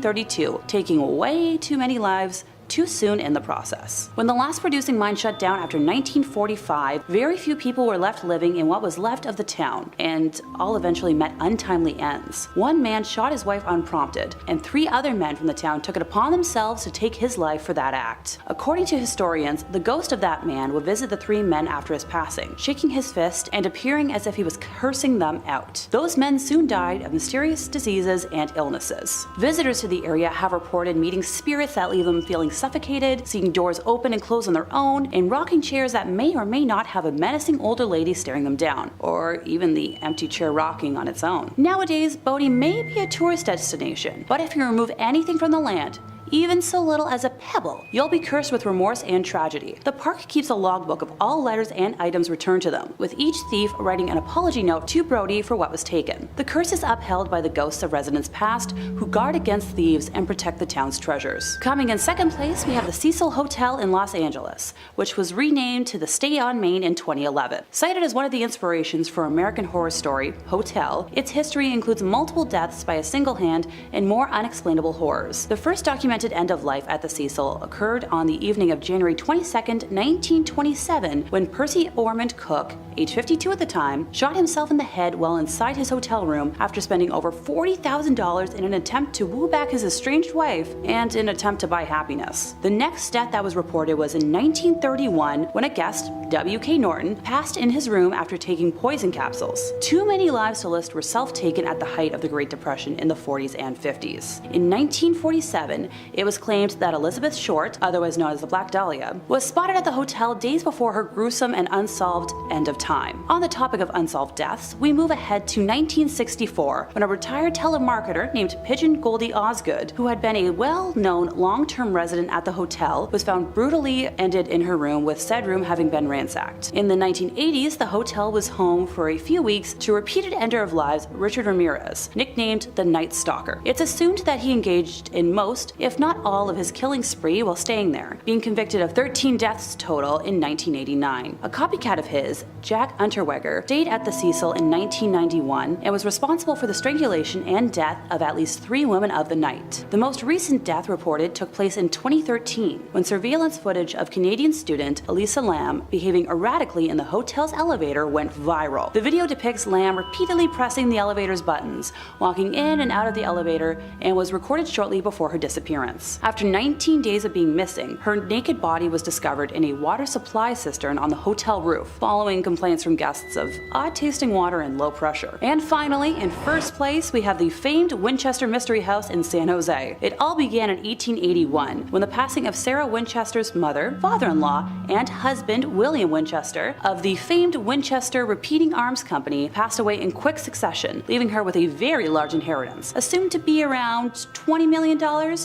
taking way too many lives too soon in the process. When the last producing mine shut down after 1945, very few people were left living in what was left of the town, and all eventually met untimely ends. One man shot his wife unprompted, and 3 other men from the town took it upon themselves to take his life for that act. According to historians, the ghost of that man would visit the 3 men after his passing, shaking his fist and appearing as if he was cursing them out. Those men soon died of mysterious diseases and illnesses. Visitors to the area have reported meeting spirits that leave them feeling suffocated, seeing doors open and close on their own, and rocking chairs that may or may not have a menacing older lady staring them down, or even the empty chair rocking on its own. Nowadays, Bodie may be a tourist destination, but if you remove anything from the land, even so little as a pebble, you'll be cursed with remorse and tragedy. The park keeps a logbook of all letters and items returned to them, with each thief writing an apology note to Bodie for what was taken. The curse is upheld by the ghosts of residents past, who guard against thieves and protect the town's treasures. Coming in second place, we have the Cecil Hotel in Los Angeles, which was renamed to the Stay on Main in 2011. Cited as one of the inspirations for American Horror Story, Hotel, its history includes multiple deaths by a single hand and more unexplainable horrors. The first documented end of life at the Cecil occurred on the evening of January 22, 1927, when Percy Ormond Cook, age 52 at the time, shot himself in the head while inside his hotel room after spending over $40,000 in an attempt to woo back his estranged wife and an attempt to buy happiness. The next death that was reported was in 1931 when a guest, W.K. Norton, passed in his room after taking poison capsules. Too many lives to list were self-taken at the height of the Great Depression in the 40s and 50s. In 1947, it was claimed that Elizabeth Short, otherwise known as the Black Dahlia, was spotted at the hotel days before her gruesome and unsolved end of time. On the topic of unsolved deaths, we move ahead to 1964 when a retired telemarketer named Pigeon Goldie Osgood, who had been a well-known long-term resident at the hotel, was found brutally ended in her room, with said room having been ransacked. In the 1980s, the hotel was home for a few weeks to repeated ender of lives Richard Ramirez, nicknamed the Night Stalker. It's assumed that he engaged in most, if not all, of his killing spree while staying there, being convicted of 13 deaths total in 1989. A copycat of his, Jack Unterweger, stayed at the Cecil in 1991 and was responsible for the strangulation and death of at least 3 women of the night. The most recent death reported took place in 2013 when surveillance footage of Canadian student Elisa Lam behaving erratically in the hotel's elevator went viral. The video depicts Lam repeatedly pressing the elevator's buttons, walking in and out of the elevator, and was recorded shortly before her disappearance. After 19 days of being missing, her naked body was discovered in a water supply cistern on the hotel roof, following complaints from guests of odd-tasting water and low pressure. And finally, in first place, we have the famed Winchester Mystery House in San Jose. It all began in 1881, when the passing of Sarah Winchester's mother, father-in-law, and husband, William Winchester, of the famed Winchester Repeating Arms Company, passed away in quick succession, leaving her with a very large inheritance, assumed to be around $20 million,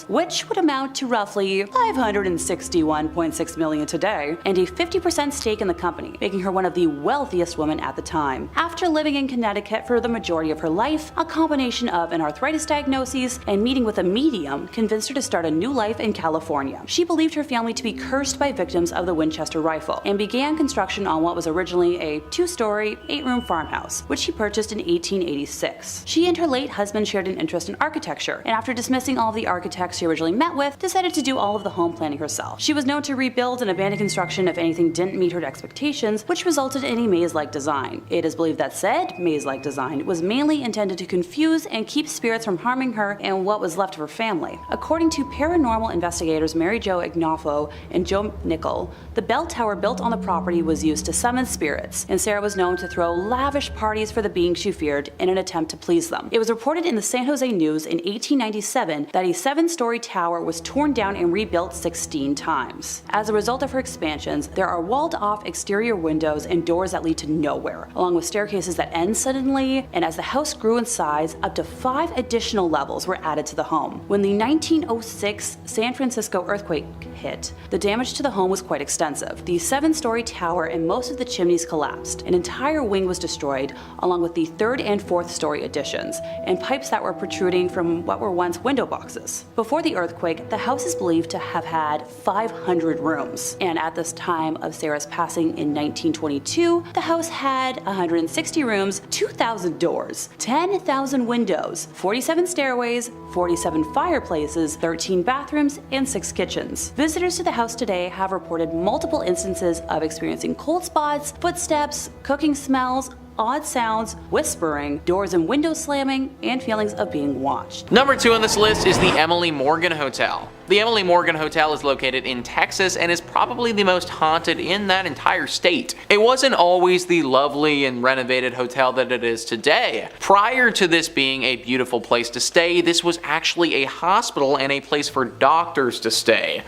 which would amount to roughly $561.6 million today, and a 50% stake in the company, making her one of the wealthiest women at the time. After living in Connecticut for the majority of her life, a combination of an arthritis diagnosis and meeting with a medium convinced her to start a new life in California. She believed her family to be cursed by victims of the Winchester rifle, and began construction on what was originally a 2-story, 8-room farmhouse, which she purchased in 1886. She and her late husband shared an interest in architecture, and after dismissing all of the architects she originally met with, decided to do all of the home planning herself. She was known to rebuild and abandon construction if anything didn't meet her expectations, which resulted in a maze-like design. It is believed that said maze-like design was mainly intended to confuse and keep spirits from harming her and what was left of her family. According to paranormal investigators Mary Jo Ignofo and Joe Nickel, the bell tower built on the property was used to summon spirits, and Sarah was known to throw lavish parties for the beings she feared in an attempt to please them. It was reported in the San Jose News in 1897 that a 7-story tower was torn down and rebuilt 16 times. As a result of her expansions, there are walled-off exterior windows and doors that lead to nowhere, along with staircases that end suddenly, and as the house grew in size, up to 5 additional levels were added to the home. When the 1906 San Francisco earthquake hit, the damage to the home was quite extensive. The 7-story tower and most of the chimneys collapsed. An entire wing was destroyed, along with the 3rd and 4th story additions, and pipes that were protruding from what were once window boxes. Before the earthquake, the house is believed to have had 500 rooms, and at this time of Sarah's passing in 1922, the house had 160 rooms, 2,000 doors, 10,000 windows, 47 stairways, 47 fireplaces, 13 bathrooms, and 6 kitchens. Visitors to the house today have reported multiple instances of experiencing cold spots, footsteps, cooking smells, odd sounds, whispering, doors and windows slamming, and feelings of being watched. Number 2 on this list is the Emily Morgan Hotel. The Emily Morgan Hotel is located in Texas and is probably the most haunted in that entire state. It wasn't always the lovely and renovated hotel that it is today. Prior to this being a beautiful place to stay, this was actually a hospital and a place for doctors to stay.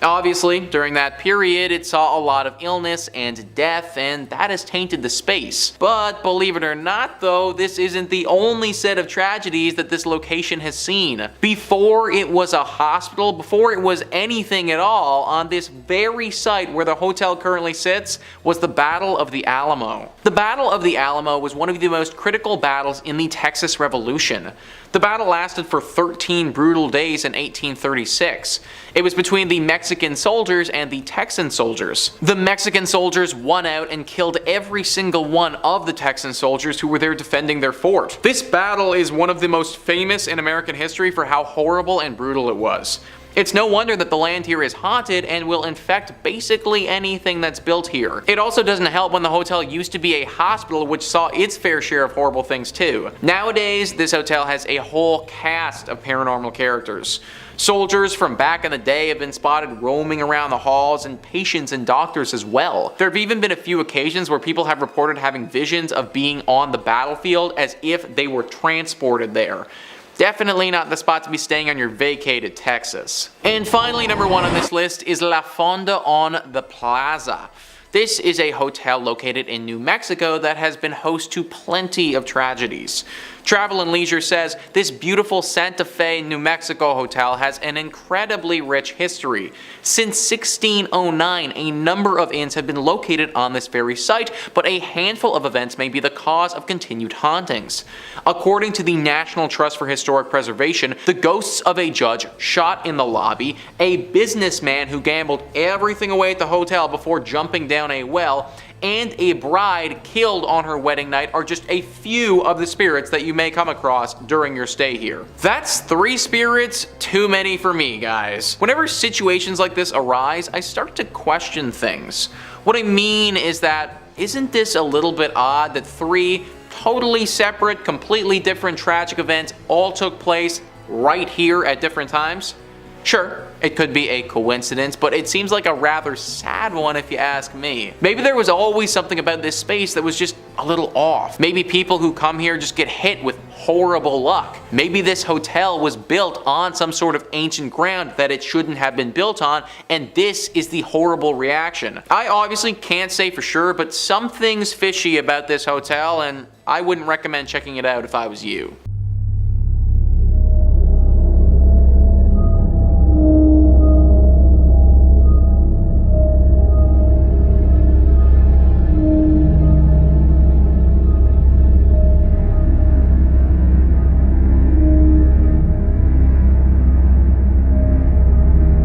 Obviously, during that period, it saw a lot of illness and death, and that has tainted the space. But believe it or not though, this isn't the only set of tragedies that this location has seen. Before it was a hospital, before it was anything at all, on this very site where the hotel currently sits was the Battle of the Alamo. The Battle of the Alamo was one of the most critical battles in the Texas Revolution. The battle lasted for 13 brutal days in 1836. It was between the Mexican soldiers and the Texan soldiers. The Mexican soldiers won out and killed every single one of the Texan soldiers who were there defending their fort. This battle is one of the most famous in American history for how horrible and brutal it was. It's no wonder that the land here is haunted and will infect basically anything that's built here. It also doesn't help when the hotel used to be a hospital which saw its fair share of horrible things too. Nowadays, this hotel has a whole cast of paranormal characters. Soldiers from back in the day have been spotted roaming around the halls, and patients and doctors as well. There have even been a few occasions where people have reported having visions of being on the battlefield as if they were transported there. Definitely not the spot to be staying on your vacay to Texas. And finally, number 1 on this list is La Fonda on the Plaza. This is a hotel located in New Mexico that has been host to plenty of tragedies. Travel and Leisure says this beautiful Santa Fe, New Mexico hotel has an incredibly rich history. Since 1609, a number of inns have been located on this very site, but a handful of events may be the cause of continued hauntings. According to the National Trust for Historic Preservation, the ghosts of a judge shot in the lobby, a businessman who gambled everything away at the hotel before jumping down a well, and a bride killed on her wedding night are just a few of the spirits that you may come across during your stay here. That's 3 spirits too many for me, guys. Whenever situations like this arise, I start to question things. What I mean is that, isn't this a little bit odd that 3 totally separate, completely different tragic events all took place right here at different times? Sure, it could be a coincidence, but it seems like a rather sad one if you ask me. Maybe there was always something about this space that was just a little off. Maybe people who come here just get hit with horrible luck. Maybe this hotel was built on some sort of ancient ground that it shouldn't have been built on, and this is the horrible reaction. I obviously can't say for sure, but something's fishy about this hotel, and I wouldn't recommend checking it out if I was you.